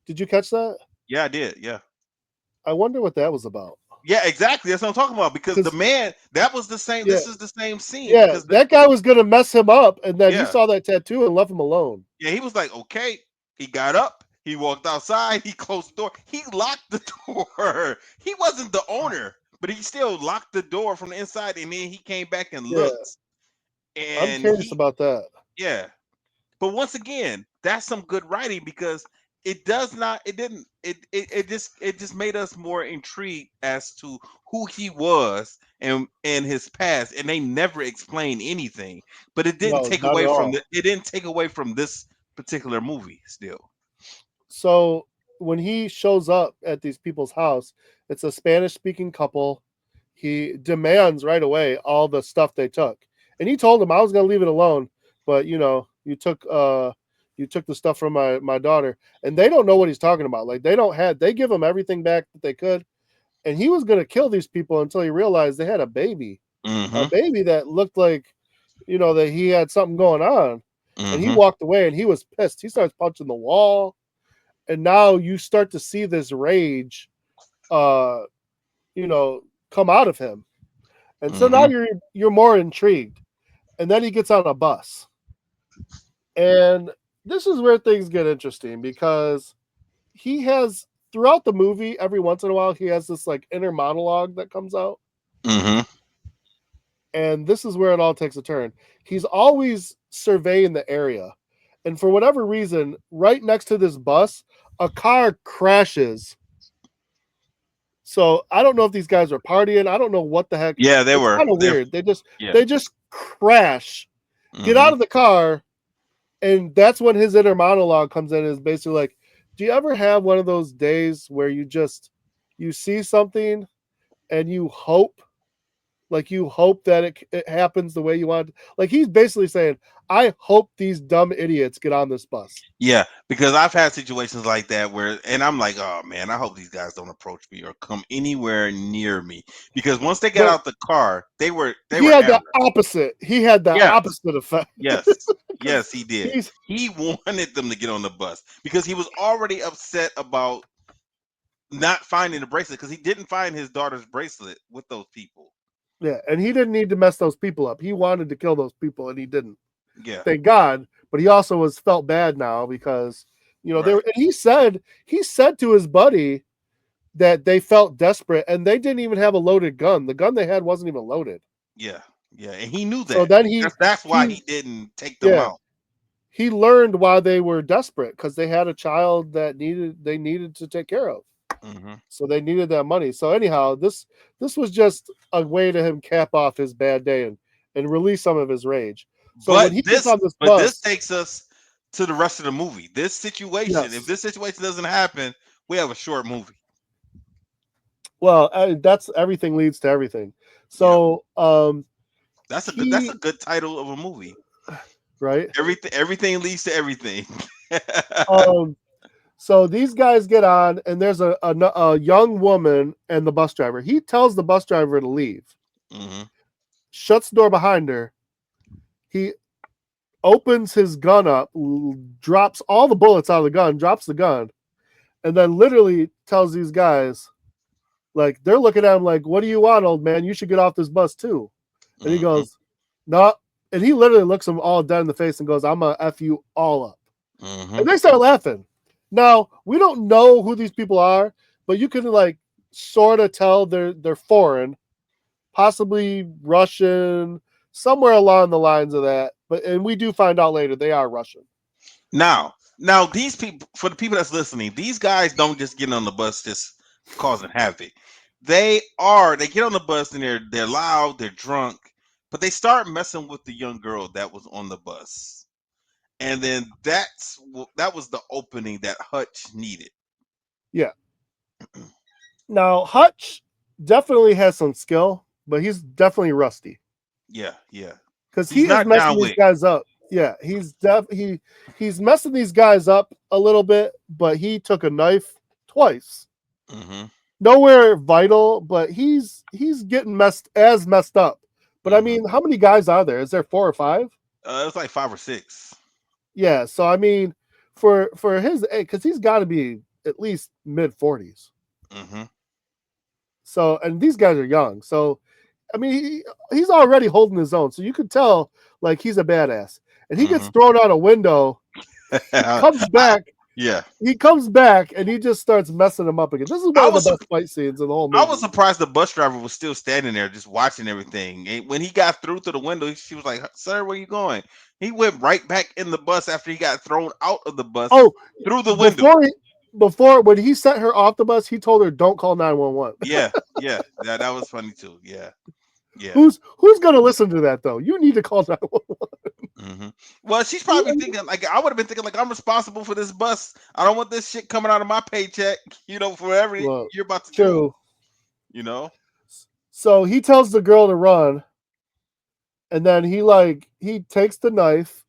Did you catch that? Yeah, I did. Yeah. I wonder what that was about. Yeah, exactly. That's what I'm talking about. Because the Because man, that was the same. yeah, This is the same scene. yeah, Because that guy was going to mess him up, and then he yeah, saw that tattoo and left him alone. yeah, he was like, okay. He got up. He walked outside. He closed the door. He locked the door. He wasn't the owner, but he still locked the door from the inside. And then he came back and Yeah, looked. I'm And curious about that. yeah. But once again, that's some good writing because it does not. It didn't. It just made us more intrigued as to who he was and his past, and they never explained anything. But it didn't No, take not at away from all. it didn't take away from this particular movie. Still, So when he shows up at these people's house, it's a Spanish speaking couple. He demands right away all the stuff they took. And he told them I was gonna leave it alone, but you took the stuff from my daughter. And they don't know what he's talking about. Like they give him everything back that they could. And he was gonna kill these people until he realized they had a baby. A mm-hmm, baby that looked like, that he had something going on. And he mm-hmm, walked away and he was pissed. He starts punching the wall, and now you start to see this rage uh come out of him, and so now mm-hmm, you're more intrigued. And then he gets on a bus, and this is where things get interesting, because he has, throughout the movie, every once in a while he has this like inner monologue that comes out, mm-hmm, and this is where it all takes a turn. He's always surveying the area, and for whatever reason, right next to this bus, a car crashes. So I don't know if these guys are partying. I don't know what the heck. yeah, they It's were, kind of weird. yeah, They just crash, get mm-hmm, out of the car, and that's when his inner monologue comes in. Is basically like, do you ever have one of those days where you see something and you hope that it happens the way you want? Like, he's basically saying, I hope these dumb idiots get on this bus. yeah, because I've had situations like that and I'm like, oh man, I hope these guys don't approach me or come anywhere near me because once they got But out the car, they he were had the amber. opposite. He had the Yes, opposite effect. yes, Because yes, he did. he's He wanted them to get on the bus because he was already upset about not finding the bracelet because he didn't find his daughter's bracelet with those people. Yeah, and he didn't need to mess those people up. He wanted to kill those people, and he didn't. Yeah, Thank God. But he also felt bad now because they right. were. And he said to his buddy that they felt desperate, and they didn't even have a loaded gun. The gun they had wasn't even loaded. Yeah, yeah, and he knew So that. then That's why he he didn't take them yeah out. he learned why they were desperate, because they had a child that they needed to take care of. Hmm. So they needed that money. So anyhow, this was just a way to him cap off his bad day and release some of his rage. So when he gets on this But this bus, takes us to the rest of the movie. This situation, if yes, this situation doesn't happen, we have a short movie. well, that's everything leads to everything. Yeah, So that's a he good title of a movie. right. Everything leads to everything. Um, so these guys get on, and there's a young woman and the bus driver. He tells the bus driver to leave, Hmm. shuts the door behind her. He opens his gun up, drops all the bullets out of the gun, drops the gun, and then literally tells these guys, like, they're looking at him like, "What do you want, old man? You should get off this bus too." And he Hmm. goes, "No." And he literally looks them all dead in the face and goes, "I'm gonna F you all up." Hmm. And they start laughing. Now, we don't know who these people are, but you can like sort of tell they're foreign, possibly Russian, somewhere along the lines of that. And we do find out later they are Russian. Now these people, for the people that's listening, these guys don't just get on the bus just causing havoc. They get on the bus and they're loud, they're drunk, but they start messing with the young girl that was on the bus. And then that was the opening that Hutch needed. Yeah. Now Hutch definitely has some skill, but he's definitely rusty Yeah, yeah. because He's he is not messing John these Wick. guys up. Yeah, he's messing these guys up a little bit, but he took a knife twice. Hmm. Nowhere vital, but he's getting messed up. But I Hmm. mean, how many guys are there? Is there 4 or 5? It was like 5 or 6. Yeah, so I mean, for his because he's got to be at least mid 40s. Hmm. So and these guys are young. So I mean, he's already holding his own. So you could tell like he's a badass. And he gets Hmm. thrown out a window. He comes I, back. yeah, He comes back and he just starts messing him up again. This is one I of the was best fight scenes in the whole I was movie. surprised the bus driver was still standing there just watching everything. And when he got through to the window, she was like, "Sir, where you going?" He went right back in the bus after he got thrown out of the bus Oh, through the window. before before when he sent her off the bus, he told her don't call 911. Yeah, yeah, that was funny too. Yeah, yeah. Who's gonna listen to that though? You need to call 911. Hmm. Well, she's probably thinking like I would have been thinking like I'm responsible for this bus. I don't want this shit coming out of my paycheck. For whatever Well, you're about to do. true. You know. So he tells the girl to run, and then he takes the knife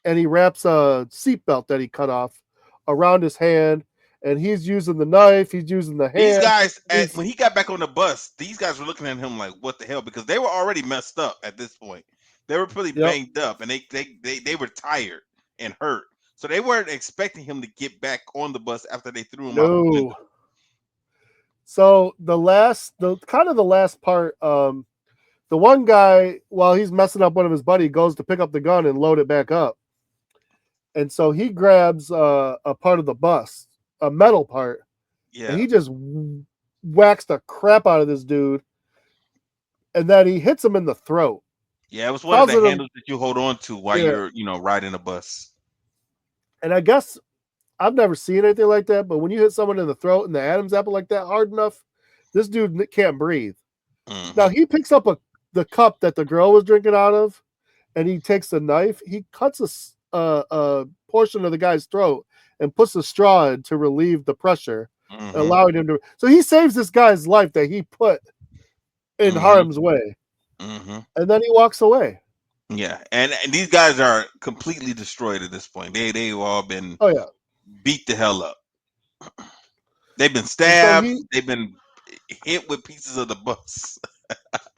and he wraps a seatbelt that he cut off around his hand, and he's using the knife, he's using the These hand. guys, He's when he got back on the bus, these guys were looking at him like, "What the hell?" Because they were already messed up at this point. They were pretty yep. banged up, and they were tired and hurt. So they weren't expecting him to get back on the bus after they threw him out the No. window. So the last part, the one guy, while he's messing up one of his buddy, goes to pick up the gun and load it back up. And so he grabs a part of the bus, a metal part, and Yeah, he just whacks the crap out of this dude. And then he hits him in the throat, yeah. It was one of the causing him, handles that you hold on to while yeah. you're, riding a bus. And I guess I've never seen anything like that, but when you hit someone in the throat and the Adam's apple like that hard enough, this dude can't breathe. Now Hmm. he picks up the cup that the girl was drinking out of, and he takes a knife. He cuts a portion of the guy's throat and puts a straw in to relieve the pressure, Hmm. allowing him to. So he saves this guy's life that he put in Hmm. harm's way, Hmm. and then he walks away. Yeah, and these guys are completely destroyed at this point. They've all been Oh yeah, beat the hell up. They've been and so stabbed. he. They've been hit with pieces of the bus.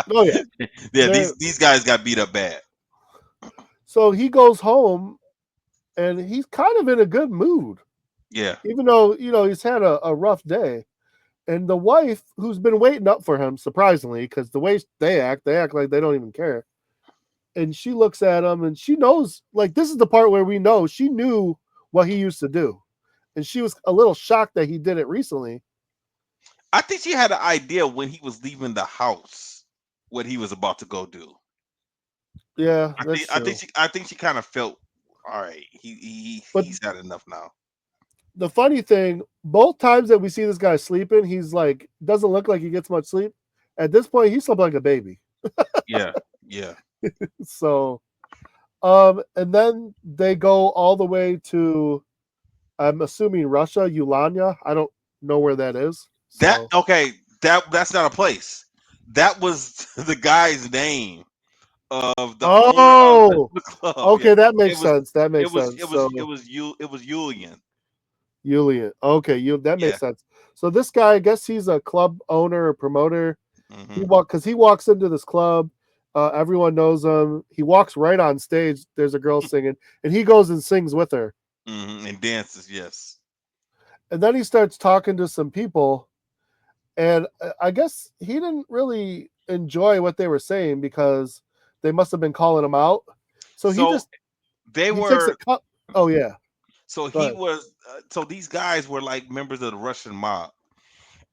Oh yeah, Yeah, there. these guys got beat up bad. So he goes home, and he's kind of in a good mood, Yeah. even though he's had a rough day. And the wife, who's been waiting up for him, surprisingly, because the way they act like they don't even care. And she looks at him and she knows, like, this is the part where we know she knew what he used to do. And she was a little shocked that he did it recently. I think she had an idea when he was leaving the house what he was about to go do. Yeah, I that's think I think true. she I think she kind of felt all right. But He's had enough now. the funny thing, both times that we see this guy sleeping, he's like, doesn't look like he gets much sleep. At this point, he slept like a baby. Yeah. Yeah. So, and then they go all the way to, I'm assuming Russia, Ulania. I don't know where that is. That So, okay, that's not a place. That was the guy's name of the owner of oh, the club. Yeah. okay, that It makes was sense. That it makes was sense. it was So, it was you it was Julian. Julian. Okay, that Yeah. makes sense. So this guy, I guess he's a club owner or promoter. Hmm. He walks into this club. Everyone knows him. He walks right on stage. There's a girl singing, and he goes and sings with her. Hmm. And dances, yes. And then he starts talking to some people, and I guess he didn't really enjoy what they were saying because they must have been calling him out. So So they he takes a were cup. Oh yeah, so go he ahead. was so these guys were like members of the Russian mob,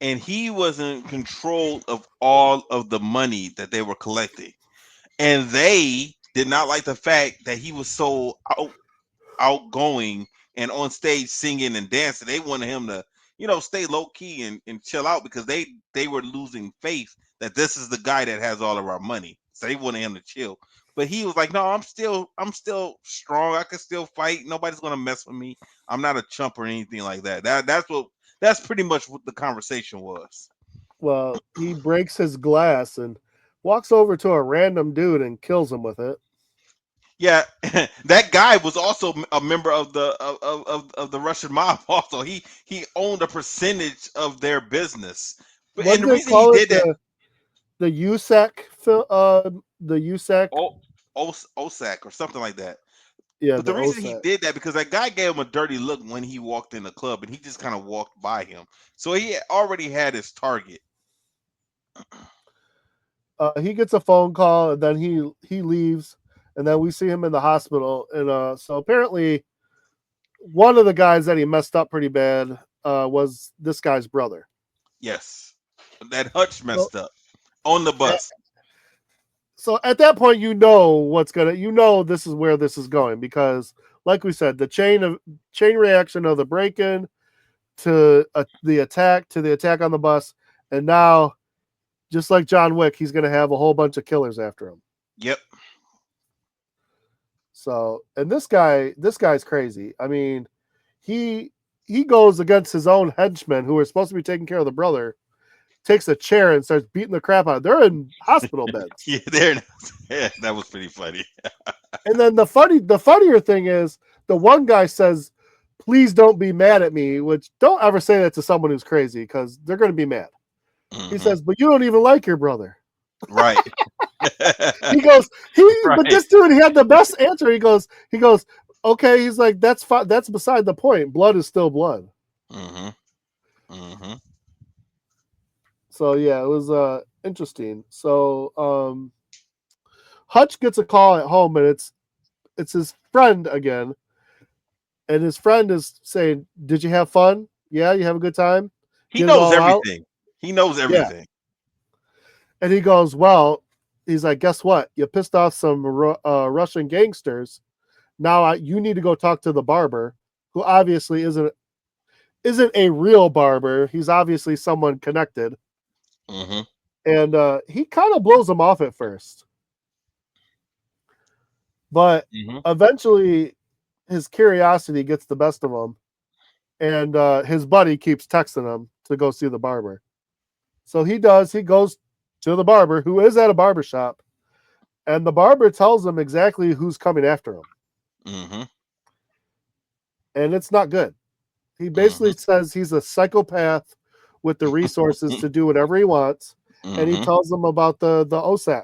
and he was in control of all of the money that they were collecting, and they did not like the fact that he was so outgoing and on stage singing and dancing. They wanted him to, stay low key and chill out because they were losing faith that this is the guy that has all of our money. So they wanted him to chill. But he was like, "No, I'm still strong. I can still fight. Nobody's gonna mess with me. I'm not a chump or anything like that." That's pretty much what the conversation was. Well, he breaks his glass and walks over to a random dude and kills him with it. Yeah, that guy was also a member of the Russian mob. Also, he owned a percentage of their business. What And do the they reason he call it? did that, The USAC. OSAC or something like that. Yeah, But the the reason he OSAC. did that because that guy gave him a dirty look when he walked in the club, and he just kind of walked by him. So he already had his target. He gets a phone call and then he leaves, and then we see him in the hospital. And so apparently, one of the guys that he messed up pretty bad was this guy's brother. Yes, that Hutch So, messed up on the bus. so at that point, this is where this is going, because, like we said, the chain reaction of the break-in to the attack on the bus, and now, just like John Wick, he's going to have a whole bunch of killers after him. Yep. So, and this guy's crazy. I mean, he goes against his own henchmen who are supposed to be taking care of the brother, takes a chair and starts beating the crap out. They're in hospital beds. Yeah, there. Yeah, that was pretty funny. And then the funnier thing is, the one guy says, "Please don't be mad at me," which, don't ever say that to someone who's crazy, because they're going to be mad. He says, "But you don't even like your brother." Right. He goes, Right. but this dude, he had the best answer. He goes, okay. He's like, that's fine. That's beside the point. Blood is still blood. So yeah, it was interesting. So Hutch gets a call at home, and it's his friend again, and his friend is saying, "Did you have fun? Yeah, you have a good time? He Get it knows all out?" everything. He knows everything. And he goes, "Well," he's like, "Guess what? You pissed off some Russian gangsters. Now you need to go talk to the barber, who obviously isn't a real barber. He's obviously someone connected." And he kind of blows him off at first, but eventually his curiosity gets the best of him, and his buddy keeps texting him to go see the barber. So he does. He goes to the barber, who is at a barber shop, and the barber tells him exactly who's coming after him. And it's not good. He basically says he's a psychopath with the resources to do whatever he wants, and he tells them about the OSAC.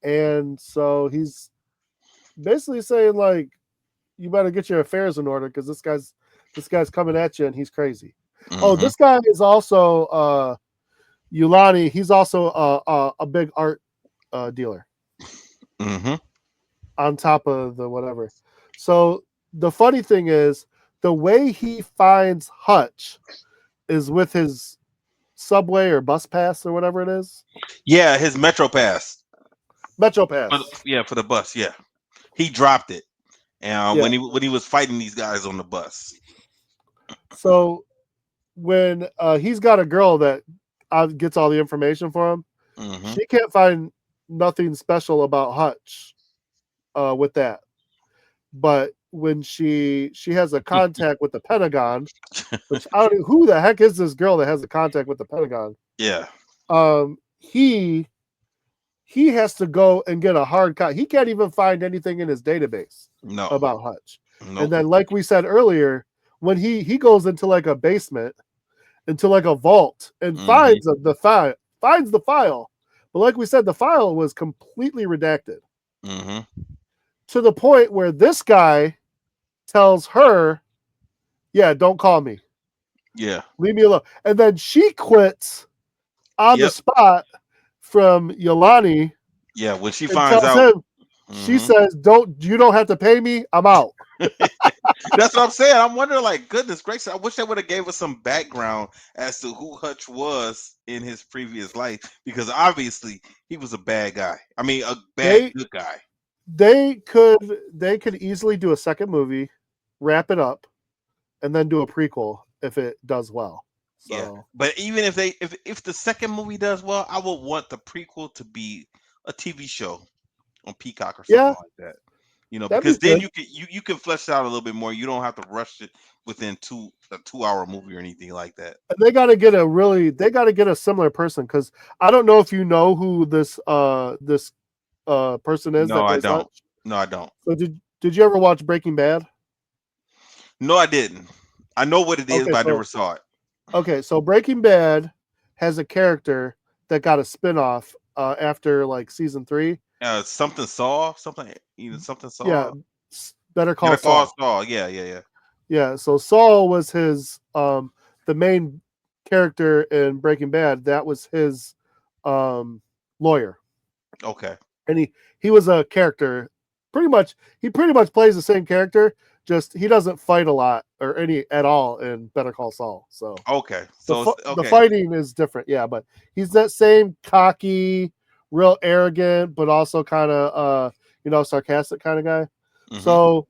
And so he's basically saying, like, you better get your affairs in order, because this guy's coming at you, and he's crazy. Oh, this guy is also Yulani. He's also a big art dealer. On top of the whatever. So the funny thing is, the way he finds Hutch is with his subway or bus pass or whatever it is. Yeah, his Metro Pass. Metro Pass. For the bus. Yeah, he dropped it, and when he was fighting these guys on the bus. So when he's got a girl that gets all the information for him, she can't find nothing special about Hutch with that. But when she has a contact with the Pentagon, which I don't know, who the heck is this girl that has a contact with the Pentagon? Yeah. He has to go and get a hard copy. He can't even find anything in his database about Hutch. Nope. And then, like we said earlier, when he goes into like a basement, into like a vault, and finds the file. But like we said, the file was completely redacted. To the point where this guy tells her, "Yeah, don't call me. Yeah. Leave me alone." And then she quits on the spot from Yolani. Yeah, when she finds out. Him, she says, you don't have to pay me. I'm out. That's what I'm saying. I'm wondering, like, goodness gracious, I wish they would have gave us some background as to who Hutch was in his previous life, because obviously he was a bad guy. I mean, a good guy. They could easily do a second movie, wrap it up, and then do a prequel if it does well. Yeah, So but even if they if the second movie does well, I would want the prequel to be a TV show on Peacock or something yeah, like that. You know, that'd be because then good. you can flesh it out a little bit more. You don't have to rush it within a 2 hour movie or anything like that. And they got to get a similar person because I don't know if you know who this person is No, that I plays don't. Hutch. No, I don't. So did you ever watch Breaking Bad? No, I didn't. I know what it is, Okay, but I never so saw it. Breaking Bad has a character that got a spinoff after like season 3. Something Saw, something either something Yeah, Saw. Better Get Call a call Saul. Saw. Yeah, yeah, yeah. Yeah, so Saul was his the main character in Breaking Bad. That was his um lawyer. Okay. And he was a character he pretty much plays the same character, just he doesn't fight a lot or any at all in Better Call Saul. So Okay. So the okay. fighting is different, yeah, but he's that same cocky, real arrogant, but also kind of sarcastic kind of guy. Mm-hmm. So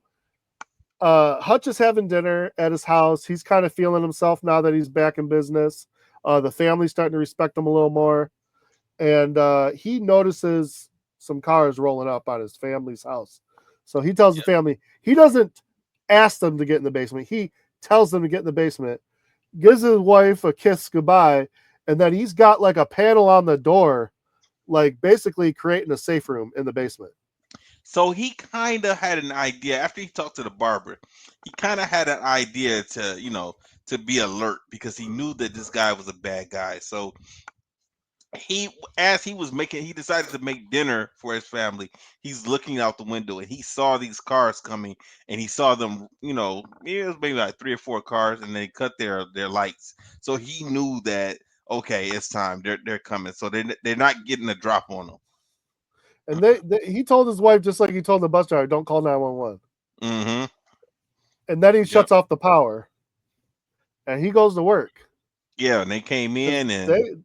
Hutch is having dinner at his house. He's kind of feeling himself now that he's back in business. The family's starting to respect him a little more, and he notices some cars rolling up on his family's house. So he tells the family, he doesn't ask them to get in the basement. He tells them to get in the basement, gives his wife a kiss goodbye, and then he's got like a panel on the door, like basically creating a safe room in the basement. So he kind of had an idea after he talked to the barber. He kind of had an idea to, to be alert because he knew that this guy was a bad guy. So as he was making, he decided to make dinner for his family. He's looking out the window and he saw these cars coming, and he saw them. It was maybe like 3 or 4 cars, and they cut their lights. So he knew that okay, it's time. They're coming. So they're not getting a drop on them. And he told his wife, just like he told the bus driver, don't call 911. Mm-hmm. And then he Yep. shuts off the power and he goes to work. Yeah, and they came Because in and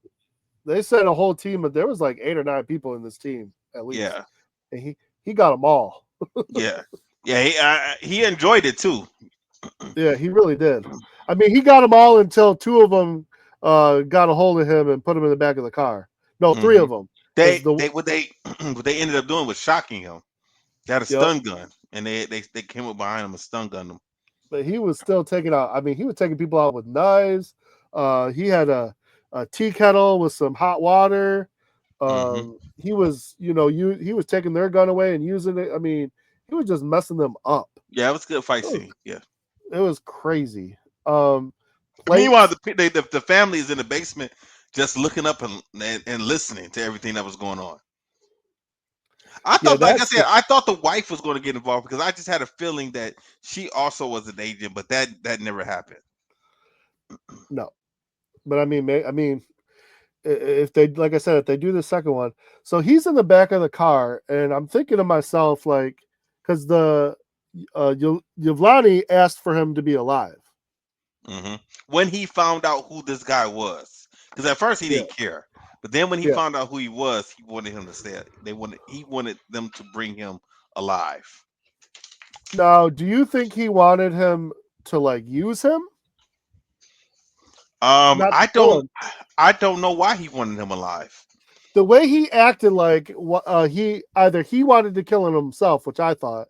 they sent a whole team of, there was like 8 or 9 people in this team at least. yeah, And he got them all. yeah, yeah. He enjoyed it too. Yeah, he really did. I mean, he got them all until 2 of them got a hold of him and put him in the back of the car. No, 3 Hmm. of them. They Because the they what they what they ended up doing was shocking him. They had a Yep. stun gun, and they came up behind him and stun gunned him. But he was still taking out. I mean, he was taking people out with knives. He had a tea kettle with some hot water. Hmm. He was, he was taking their gun away and using it. I mean, he was just messing them up. Yeah, it was a good fight It was, scene. Yeah. it was crazy. Um, Meanwhile, plates. the family is in the basement, just looking up and listening to everything that was going on. I Yeah, thought, like I said, I thought the wife was going to get involved because I just had a feeling that she also was an agent, but that never happened. no. But I mean, if they, like I said, if they do the second one, so he's in the back of the car, and I'm thinking to myself, like, because the Yvlani asked for him to be alive. Hmm. When he found out who this guy was, because at first he Yeah, didn't care, but then when he yeah. found out who he was, he wanted him to stay. He wanted them to bring him alive. Now, do you think he wanted him to like use him, not to I kill don't him? I don't know why he wanted him alive. The way he acted, like he either he wanted to kill him himself, which I thought,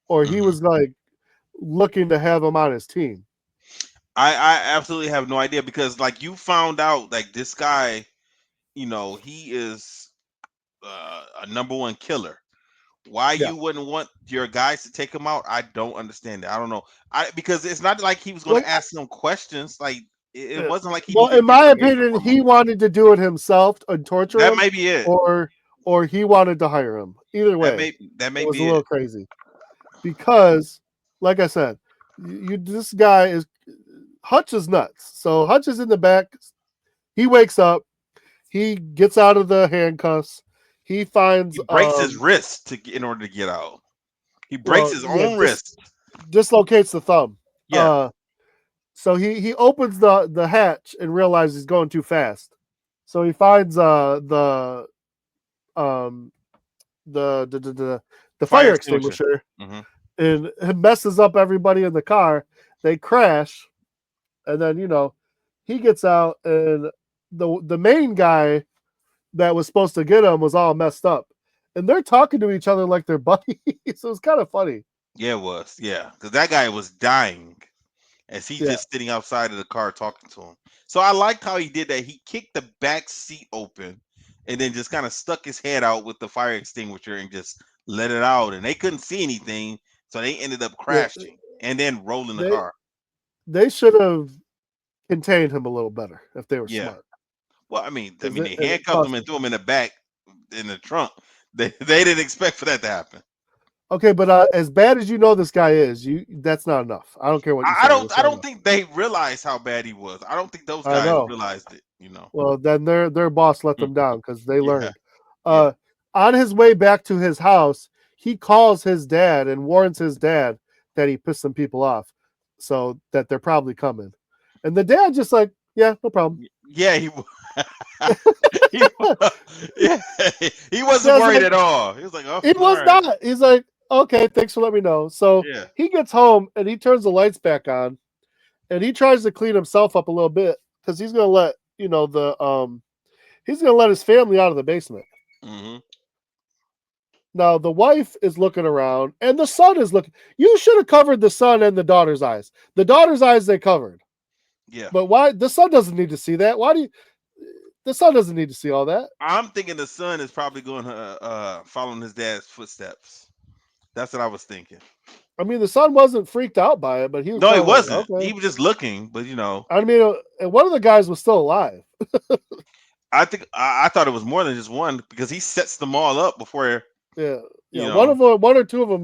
or he Hmm. was like looking to have him on his team. I absolutely have no idea because like you found out like this guy, he is a number one killer. Why Yeah. you wouldn't want your guys to take him out? I don't understand it. I don't know. Because it's not like he was going Well, to ask them questions. Like it yeah. wasn't like he Well, needed in my information opinion, from he them. wanted to do it himself and torture That him, may be it. or he wanted to hire him. Either That way, may that it may was a be it. little crazy because, like I said, this guy is Hutch is nuts. So Hutch is in the back. He wakes up. He gets out of the handcuffs. He finds He breaks his wrist in order to get out. He breaks well, his yeah, own wrist. dislocates the thumb. Yeah. So he opens the hatch and realizes he's going too fast. So he finds um the the fire extinguisher, Mm-hmm. and it messes up everybody in the car. They crash, and then he gets out, and the main guy that was supposed to get him was all messed up, and they're talking to each other like they're buddies. So it's kind of funny. Yeah, it was. Yeah, because that guy was dying as he's Yeah, just sitting outside of the car talking to him. So I liked how he did that. He kicked the back seat open and then just kind of stuck his head out with the fire extinguisher and just let it out. And they couldn't see anything, so they ended up yeah. crashing and then rolling the They car. they should have contained him a little better if they were Yeah. smart. Well, I mean, Because they it handcuffed him cost and them. threw him in the back in the trunk. They didn't expect for that to happen. Okay, but as bad as this guy is, that's not enough. I don't care what you I say. don't It's I not don't enough. think they realized how bad he was. I don't think those I guys know. realized it. Well, then their boss let them down because they Yeah. learned. Yeah. On his way back to his house, he calls his dad and warns his dad that he pissed some people off, so that they're probably coming. And the dad just like, yeah, no problem. Yeah, he yeah, he wasn't Dad's worried like, at all. He was like, "Oh, he all was right." not. He's like, okay, thanks for letting me know. So Yeah. he gets home and he turns the lights back on, and he tries to clean himself up a little bit because he's gonna let he's gonna let his family out of the basement. Hmm. Now the wife is looking around, and the son is looking. You should have covered the son and the daughter's eyes. The daughter's eyes they covered, Yeah. but why the son doesn't need to see that? Why do you? The son doesn't need to see all that. I'm thinking the son is probably going to following his dad's footsteps. That's what I was thinking. I mean, the son wasn't freaked out by it, but he was No, he kind of like, wasn't. okay. He was just looking, but I mean, and one of the guys was still alive. I think I thought it was more than just one because he sets them all up before. Yeah, You yeah. One know. of them, one or two of them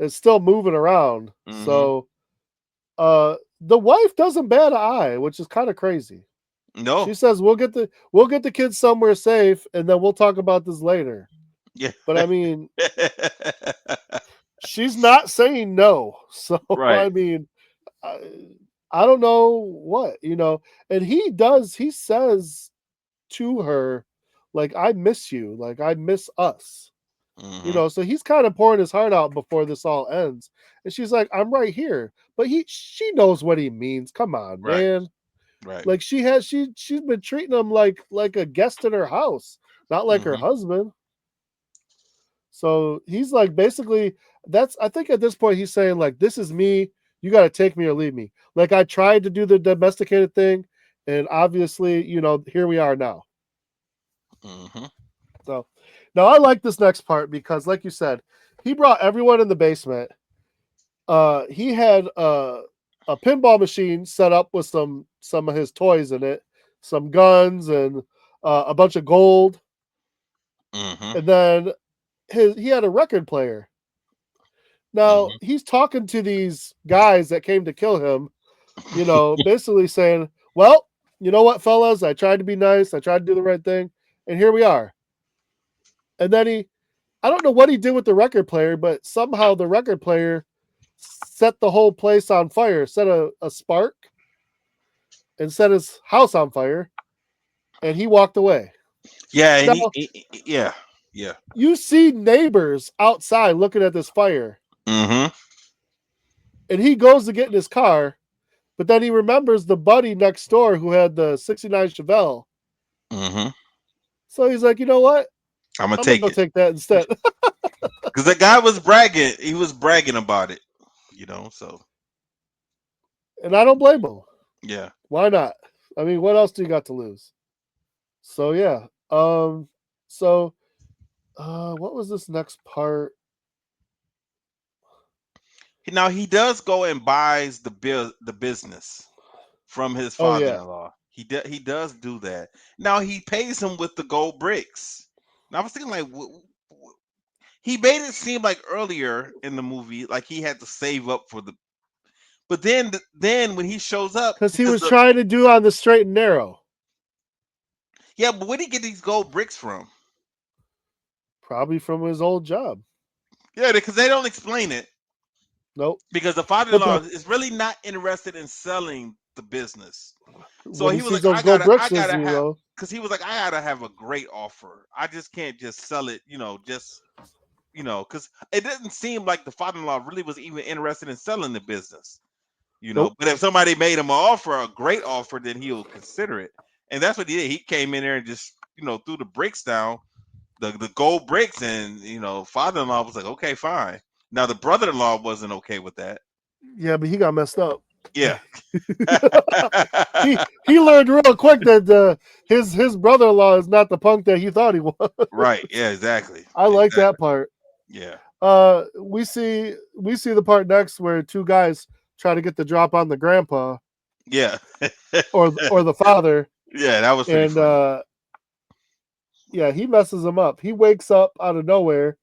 is still moving around. Hmm. So, the wife doesn't bat an eye, which is kind of crazy. No. She says we'll get the kids somewhere safe, and then we'll talk about this later. Yeah. But I mean, she's not saying no. So Right. I mean, I, I don't know what and he says to her, like, I miss you, like I miss us. Hmm. So he's kind of pouring his heart out before this all ends. And she's like, I'm right here. But she knows what he means. Come on, Right. man. Right. Like she's been treating him like a guest in her house, not like her Hmm. husband. So he's like, basically, I think at this point he's saying, like, this is me. You got to take me or leave me. Like, I tried to do the domesticated thing, and obviously, here we are now. Hmm. So now I like this next part because, like you said, he brought everyone in the basement. He had a pinball machine set up with some of his toys in it, some guns and a bunch of gold, Hmm. and then he had a record player. Now Hmm. he's talking to these guys that came to kill him, basically saying, "Well, you know what, fellas? I tried to be nice. I tried to do the right thing, and here we are." And then I don't know what he did with the record player, but somehow the record player set the whole place on fire, set a spark, and set his house on fire, and he walked away. Yeah, and Now, yeah, yeah. you see neighbors outside looking at this fire, Hmm. and he goes to get in his car, but then he remembers the buddy next door who had the 69 Chevelle. Hmm. So he's like, you know what? I'm gonna I'm going to take go it take that instead. because the guy was bragging. He was bragging about it. So And I don't blame him. yeah. Why not? I mean, what else do you got to lose? So yeah. So what was this next part? Now he does go and buys the business from his Oh yeah. father-in-law. He does do that. Now he pays him with the gold bricks. Now I was thinking like he made it seem like earlier in the movie like he had to save up for the. But then when he shows up, Because he he does was the. trying to do on the straight and narrow. Yeah, but where did he get these gold bricks from? Probably from his old job. Yeah, because they don't explain it. Nope. Because the But father-in-law is really not interested in selling the business. So when he he was sees like, those gold I bricks, gotta have, because he was like, I gotta have a great offer. I just can't just sell it, just. because it didn't seem like the father-in-law really was even interested in selling the business. Nope. But if somebody made him an offer, a great offer, then he'll consider it. And that's what he did. He came in there and just, threw the bricks down, the gold bricks, and father-in-law was like, okay, fine. Now the brother-in-law wasn't okay with that. Yeah, but he got messed up. Yeah. he learned real quick that his brother-in-law is not the punk that he thought he was. Right. Yeah, exactly. I like that part. Yeah. We see the part next where two guys try to get the drop on the grandpa. Yeah. or the father. Yeah, that was pretty funny. Yeah, he messes him up. He wakes up out of nowhere.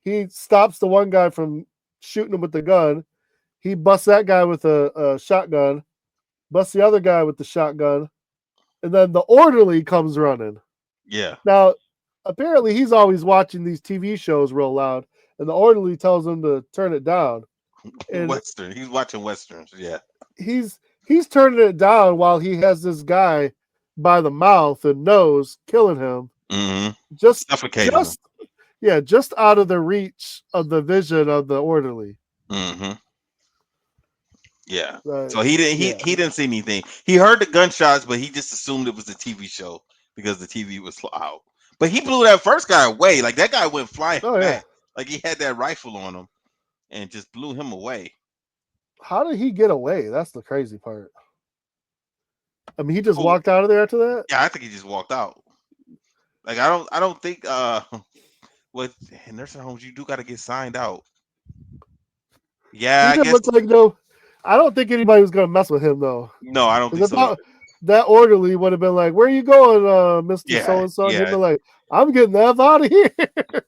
He stops the one guy from shooting him with the gun. He busts that guy with a shotgun, busts the other guy with the shotgun, and then the orderly comes running. Yeah. Now, apparently he's always watching these TV shows real loud, and the orderly tells him to turn it down. And Western. He's watching Westerns. Yeah. He's turning it down while he has this guy by the mouth and nose killing him. Mm-hmm. Just suffocating him. Yeah, just out of the reach of the vision of the orderly. Mm-hmm. Yeah. So he didn't see anything. He heard the gunshots, but he just assumed it was a TV show because the TV was out. But he blew that first guy away. Like that guy went flying back. Like he had that rifle on him and just blew him away. How did he get away? That's the crazy part. I mean, he just walked out of there after that? Yeah, I think he just walked out. Like I don't think with nursing homes you do got to get signed out. Yeah, he didn't look like I don't think anybody was gonna mess with him though. No, I don't think so. That orderly would have been like, "Where are you going, Mr. So and So?" He'd be like, "I'm getting the F out of here."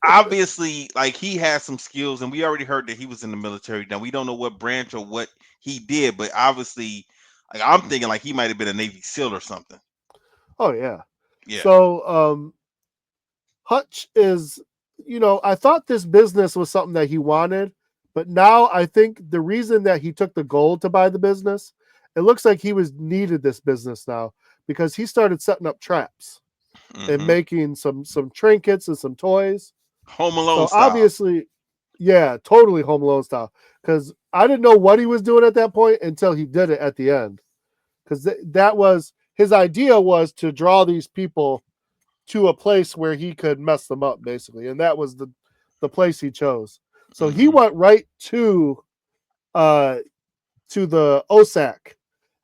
Obviously, like he has some skills, and we already heard that he was in the military. Now we don't know what branch or what he did, but obviously, like I'm thinking, like he might have been a Navy SEAL or something. Oh yeah. Yeah. So Hutch is, I thought this business was something that he wanted. But now I think the reason that he took the gold to buy the business, it looks like he needed this business now because he started setting up traps and making some trinkets and some toys. Home Alone style. Obviously, yeah, totally Home Alone style. Because I didn't know what he was doing at that point until he did it at the end. Because that was his idea, was to draw these people to a place where he could mess them up, basically, and that was the place he chose. So he went right to the OSAC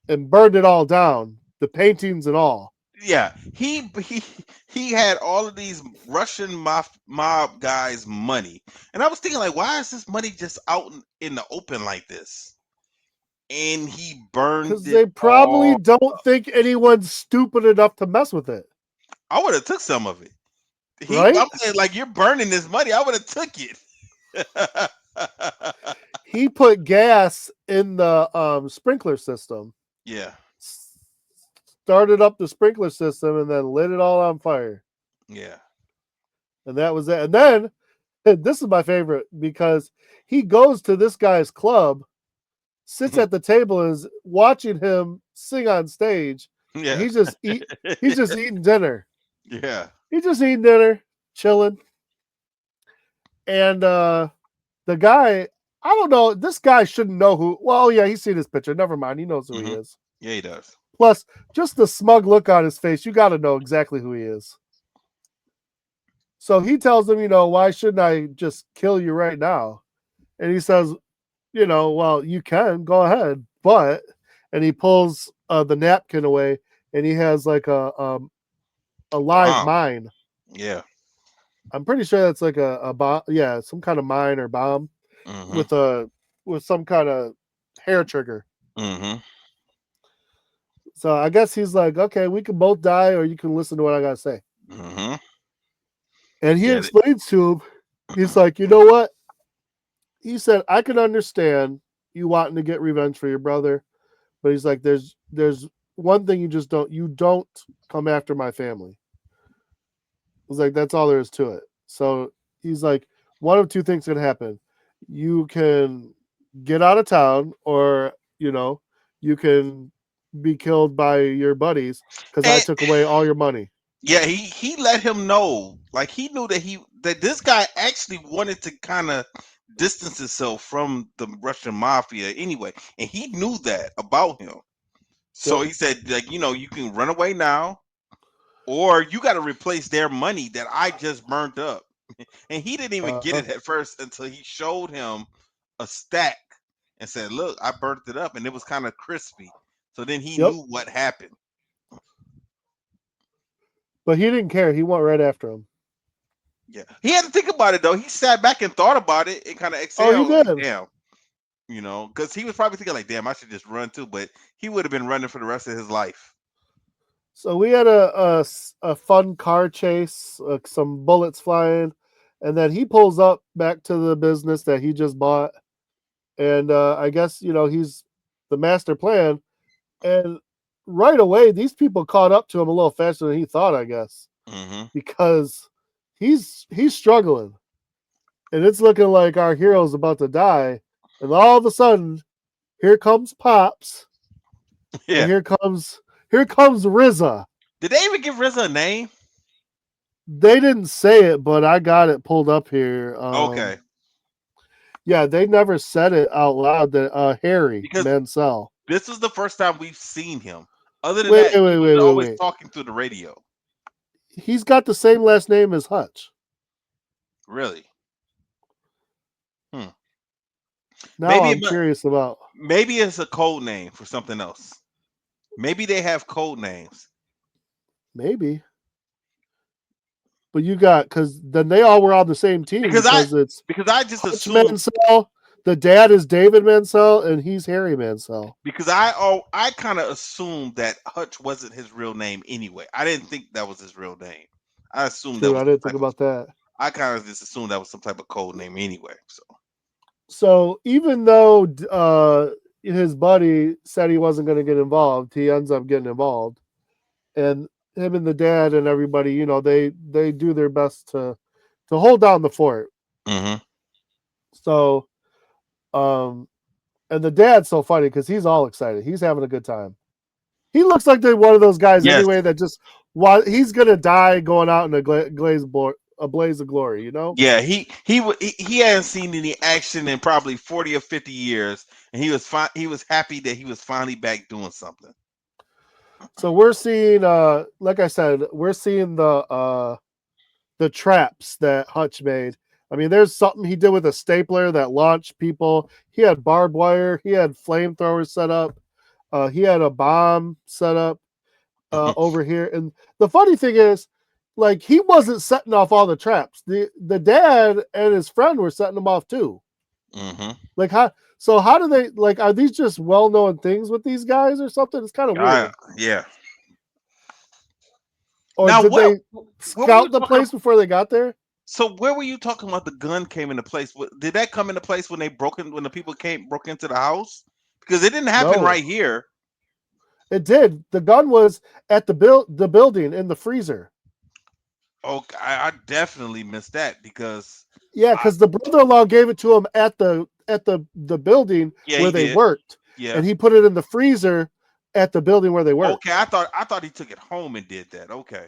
and burned it all down, the paintings and all. Yeah, he had all of these Russian mob guys' money, and I was thinking, like, why is this money just out in the open like this? And he burned it. Because they probably don't think anyone's stupid enough to mess with it. I would have took some of it. Right? I'm saying, like, you're burning this money. I would have took it. He put gas in the sprinkler system. Yeah. Started up the sprinkler system and then lit it all on fire. Yeah. And that was it. And then this is my favorite because he goes to this guy's club, sits at the table and is watching him sing on stage. Yeah. He's just eating dinner. Yeah. He's just eating dinner, chilling. And the guy, I don't know, this guy shouldn't know who. Well, yeah, he's seen his picture. Never mind. He knows who he is. Yeah, he does. Plus, just the smug look on his face, you got to know exactly who he is. So he tells him, why shouldn't I just kill you right now? And he says, well, you can, go ahead. But, and he pulls the napkin away and he has like a live mine. Yeah. I'm pretty sure that's like a bomb. Yeah, some kind of mine or bomb with some kind of hair trigger. So I guess he's like, okay, we can both die, or you can listen to what I gotta say. And he explains to him, he's like, you know what? He said, I can understand you wanting to get revenge for your brother, but he's like, there's one thing you don't come after my family. He's like, that's all there is to it. So he's like, one of two things can happen. You can get out of town, or, you can be killed by your buddies because I took away all your money. Yeah, he let him know. Like he knew that this guy actually wanted to kind of distance himself from the Russian mafia anyway, and he knew that about him. So Yep. he said, like, you can run away now, or you got to replace their money that I just burned up. And he didn't even get Uh-huh. it at first until he showed him a stack and said, "Look, I burnt it up," and it was kind of crispy. So then he Yep. knew what happened. But he didn't care. He went right after him. Yeah, he had to think about it though. He sat back and thought about it and kind of Oh, he exhaled, like, did. damn, because he was probably thinking like, damn, I should just run too. But he would have been running for the rest of his life. So we had a fun car chase, some bullets flying, and then he pulls up back to the business that he just bought, and I guess he's the master plan, and right away these people caught up to him a little faster than he thought, I guess, Hmm. because he's struggling, and it's looking like our hero's about to die, and all of a sudden, here comes Pops, and Yeah. here comes RZA. Did they even give RZA a name? They didn't say it, but I got it pulled up here. Okay, Yeah, they never said it out loud. That Harry because Mansell. this was the first time we've seen him. Other than Wait, that, wait, he wait, was wait, wait, always wait. talking through the radio. He's got the same last name as Hutch. Really? Hmm. Now Maybe I'm curious about. maybe it's a code name for something else. Maybe they have code names. Maybe, but you got because then they all were on the same team Because I because it's because I just Hutch assumed Mansell. The dad is David Mansell, and he's Harry Mansell. because I kind of assumed that Hutch wasn't his real name anyway. I didn't think that was his real name. I assumed that True, was I some didn't think type of about that. I kind of just assumed that was some type of code name anyway. So So even though his buddy said he wasn't going to get involved, he ends up getting involved, and him and the dad and everybody, they do their best to hold down the fort. hmm So, um, and the dad's so funny because he's all excited. He's having a good time. He looks like they're one of those guys yes, anyway that just he's gonna die going out in a blaze of glory. yeah, he hadn't seen any action in probably 40 or 50 years, and he was happy that he was finally back doing something. So we're seeing, like I said, we're seeing the traps that Hutch made. I mean, there's something he did with a stapler that launched people. He had barbed wire. He had flamethrowers set up. He had a bomb set up over here. And the funny thing is, like, he wasn't setting off all the traps. The dad and his friend were setting them off too. hmm Like how? So how do they like? Are these just well known things with these guys or something? It's kind of weird. Yeah. Or Now did they what were you scout the talking place before they got there? So where were you talking about the gun came into place? Did that come into place when when the people broke into the house? Because it didn't happen No, right here. it did. The gun was at the building in the freezer. Oh, I definitely missed that because Yeah, I, because the brother-in-law gave it to him at the building yeah, where he they did. worked, Yeah. and he put it in the freezer at the building where they Okay, worked. I thought he took it home and did that. Okay.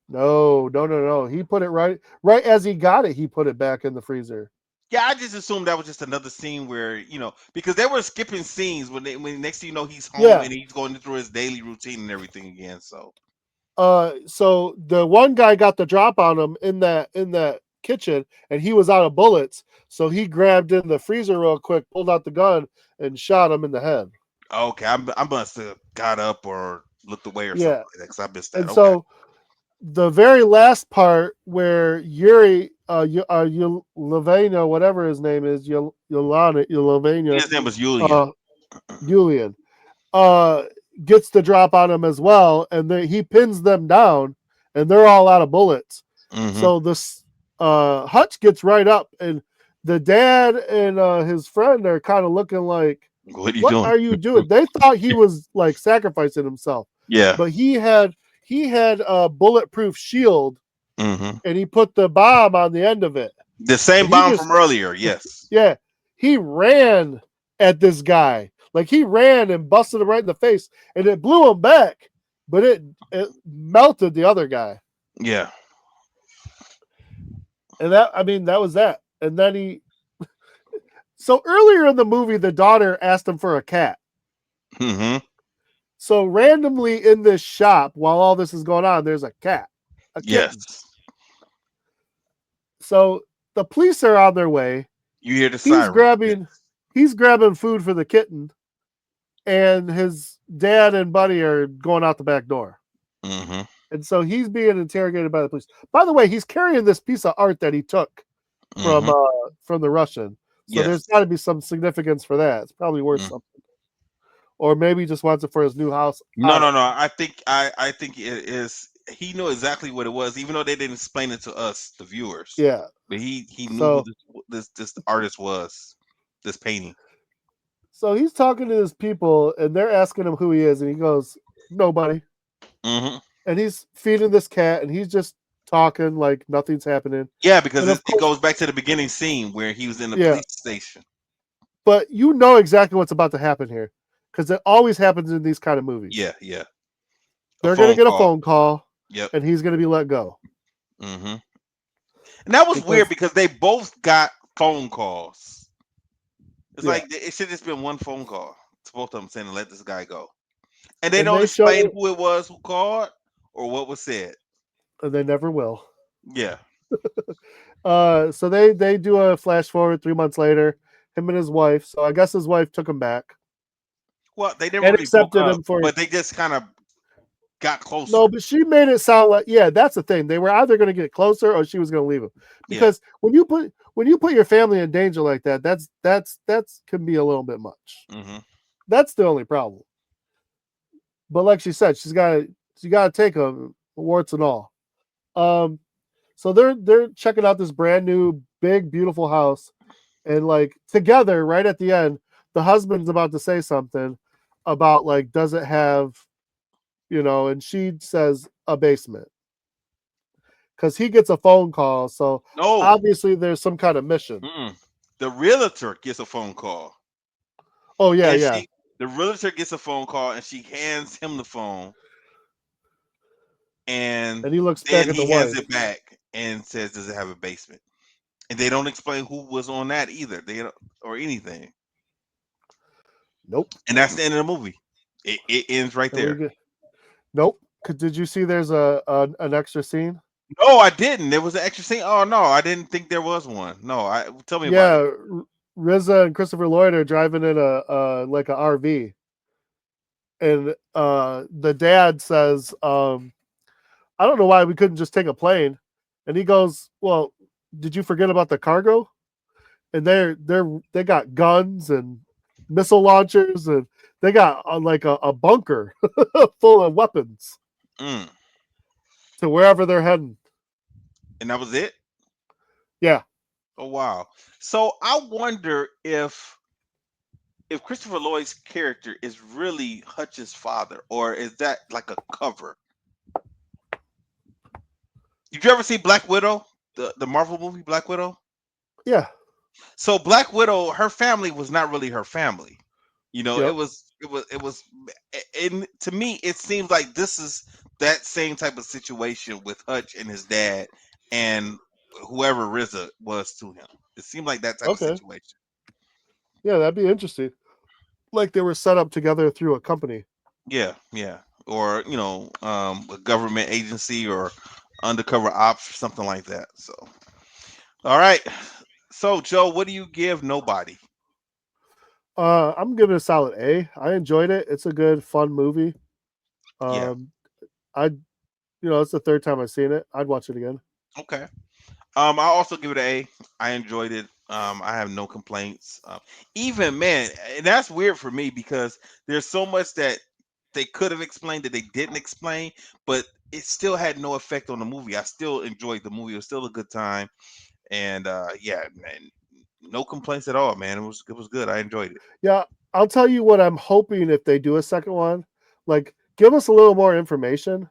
No, no, no, no. He put it right as he got it. He put it back in the freezer. Yeah, I just assumed that was just another scene where, because they were skipping scenes when next thing you know he's home Yeah. and he's going through his daily routine and everything again. So So the one guy got the drop on him in that kitchen, and he was out of bullets. So he grabbed in the freezer real quick, pulled out the gun, and shot him in the head. okay, I must have got up or looked away or something Yeah, like that because I missed that. and Okay. so the very last part where Yuri, Yelena, whatever his name is, Yelena, His name was Julian. uh, Julian, uh, gets the drop on him as well, and he pins them down, and they're all out of bullets. hmm So this Hutch gets right up, and the dad and his friend are kind of looking like, What are you "What doing? are you doing?" They thought he was like sacrificing himself, Yeah. but he had a bulletproof shield, hmm and he put the bomb on the end of it, The same and he bomb just from earlier. Yes. yeah, he ran at this guy. Like he ran and busted him right in the face, and it blew him back. but it melted the other guy. Yeah. And that was that. And then so earlier in the movie, the daughter asked him for a cat. Mm-hmm. So randomly in this shop, while all this is going on, there's a cat, a kitten. Yes. So the police are on their way. You hear the He's siren. grabbing food for the kitten, and his dad and buddy are going out the back door. Mm-hmm. And so he's being interrogated by the police. By the way, he's carrying this piece of art that he took from the Russian. So there's got to be some significance for that. It's probably worth something. Or maybe he just wants it for his new house. No. I think it is. He knew exactly what it was, even though they didn't explain it to us, the viewers. Yeah. But he knew who this artist was, this painting. So he's talking to his people, and they're asking him who he is, and he goes, "Nobody." Mm-hmm. And he's feeding this cat, and he's just talking like nothing's happening. Yeah, because it goes back to the beginning scene where he was in the police station. But you know exactly what's about to happen here, because it always happens in these kind of movies. Yeah. They're going to get a phone call. Yep. And he's going to be let go. Mm-hmm. And that was weird because they both got phone calls. It's like it should have just been one phone call to both of them saying, "Let this guy go." And they don't explain who it was who called or what was said. And they never will. Yeah. So they do a flash forward 3 months later, him and his wife. So I guess his wife took him back. Well, they never really accepted him but they just kind of got closer. No, but she made it sound like that's the thing. They were either going to get closer or she was going to leave him. Because when you put your family in danger like that, that's can be a little bit much. Mm-hmm. That's the only problem. But like she said, she got to take them, warts and all. So they're checking out this brand new, big, beautiful house, and like together, right at the end, the husband's about to say something about like, does it have, and she says a basement because he gets a phone call. So obviously there's some kind of mission. The realtor gets a phone call. Oh yeah. The realtor gets a phone call and she hands him the phone. And he looks back at the wife. He hands it back and says, "Does it have a basement?" And they don't explain who was on that either. Or anything. Nope. And that's the end of the movie. It ends right there. Nope. Did you see there's an extra scene? No, I didn't. There was an extra scene. Oh no, I didn't think there was one. No, tell me about it. Yeah, RZA and Christopher Lloyd are driving in a like a RV, and the dad says, "I don't know why we couldn't just take a plane," and he goes, "Well, did you forget about the cargo?" And they got guns and missile launchers, and they got like a bunker full of weapons to wherever they're heading. And that was it? Yeah. Oh wow. So I wonder if Christopher Lloyd's character is really Hutch's father, or is that like a cover? Did you ever see Black Widow, the Marvel movie Black Widow? Yeah. So Black Widow, her family was not really her family. It was, and to me, it seems like this is that same type of situation with Hutch and his dad and whoever RZA was to him. It seemed like that type of situation. Yeah, that'd be interesting. Like they were set up together through a company. Yeah. Or, a government agency or undercover ops or something like that. So, all right. So, Joe, what do you give Nobody? I'm giving it a solid A. I enjoyed it. It's a good, fun movie. It's the third time I've seen it. I'd watch it again. Okay. I also give it an A. I enjoyed it. I have no complaints. Even man, and that's weird for me because there's so much that they could have explained that they didn't explain, but it still had no effect on the movie. I still enjoyed the movie. It was still a good time, and man, no complaints at all, man. It was good. I enjoyed it. Yeah, I'll tell you what I'm hoping if they do a second one, like give us a little more information,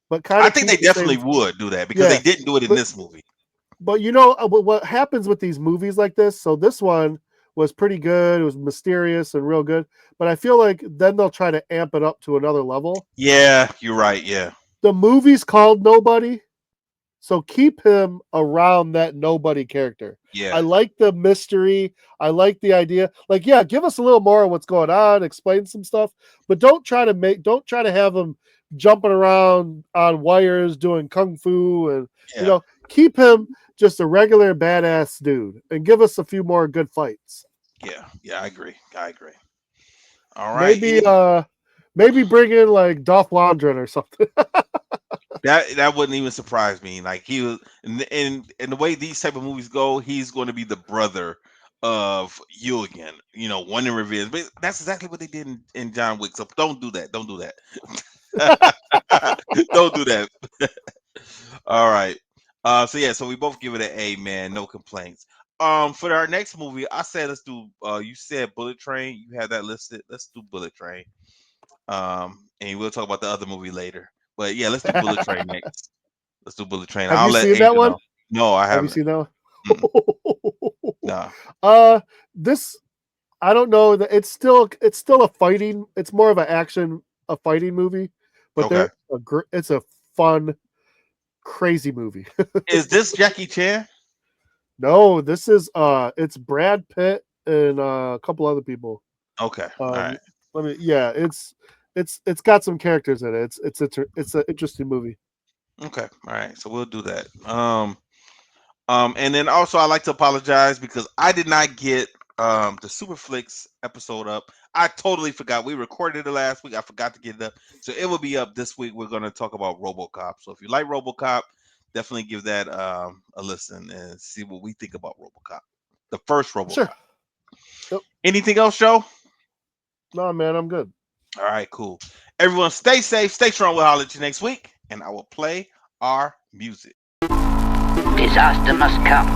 but kind of. I think they definitely would do that because they didn't do it in this movie. But what happens with these movies like this? So this one was pretty good. It was mysterious and real good. But I feel like then they'll try to amp it up to another level. Yeah, you're right. Yeah. The movie's called Nobody, so keep him around that nobody character. Yeah. I like the mystery. I like the idea. Like, yeah, give us a little more of what's going on, explain some stuff, but don't try to have him jumping around on wires doing kung fu and Yeah. keep him just a regular badass dude and give us a few more good fights. Yeah. Yeah. I agree. All right. Maybe bring in like Dolph Lundgren or something. That wouldn't even surprise me. Like he was, and the way these type of movies go, he's going to be the brother of you again. One in revenge. But that's exactly what they did in John Wick. So don't do that. Don't do that. Don't do that. All right. So we both give it an A, man. No complaints. For our next movie, I said let's do. You said Bullet Train. You had that listed. Let's do Bullet Train. And we'll talk about the other movie later. But yeah, let's do Bullet Train next. Let's do Bullet Train. Have I'll you let seen Angel that one? know. No, I Have you haven't. seen that one? No. This I don't know that it's still a fighting. It's more of a fighting movie, but Okay. it's a fun, crazy movie. Is this Jackie Chan? No, this is it's Brad Pitt and a couple other people. Okay. All right. It's got some characters in it. It's an interesting movie. Okay. All right. So we'll do that. And then also I like to apologize because I did not get the Superflix episode up. I totally forgot. We recorded it last week. I forgot to get it up. So it will be up this week. We're going to talk about RoboCop. So if you like RoboCop, definitely give that a listen and see what we think about RoboCop. The first RoboCop. Sure. Yep. Anything else, Joe? No, man, I'm good. All right, cool. Everyone stay safe, stay strong. We'll holler at you next week, and I will play our music. Disaster must come.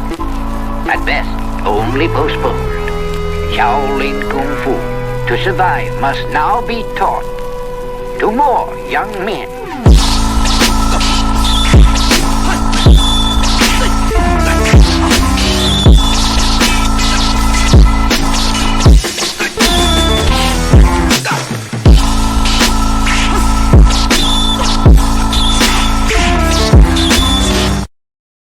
At best, only postponed. Shaolin Kung Fu, to survive, must now be taught to more young men.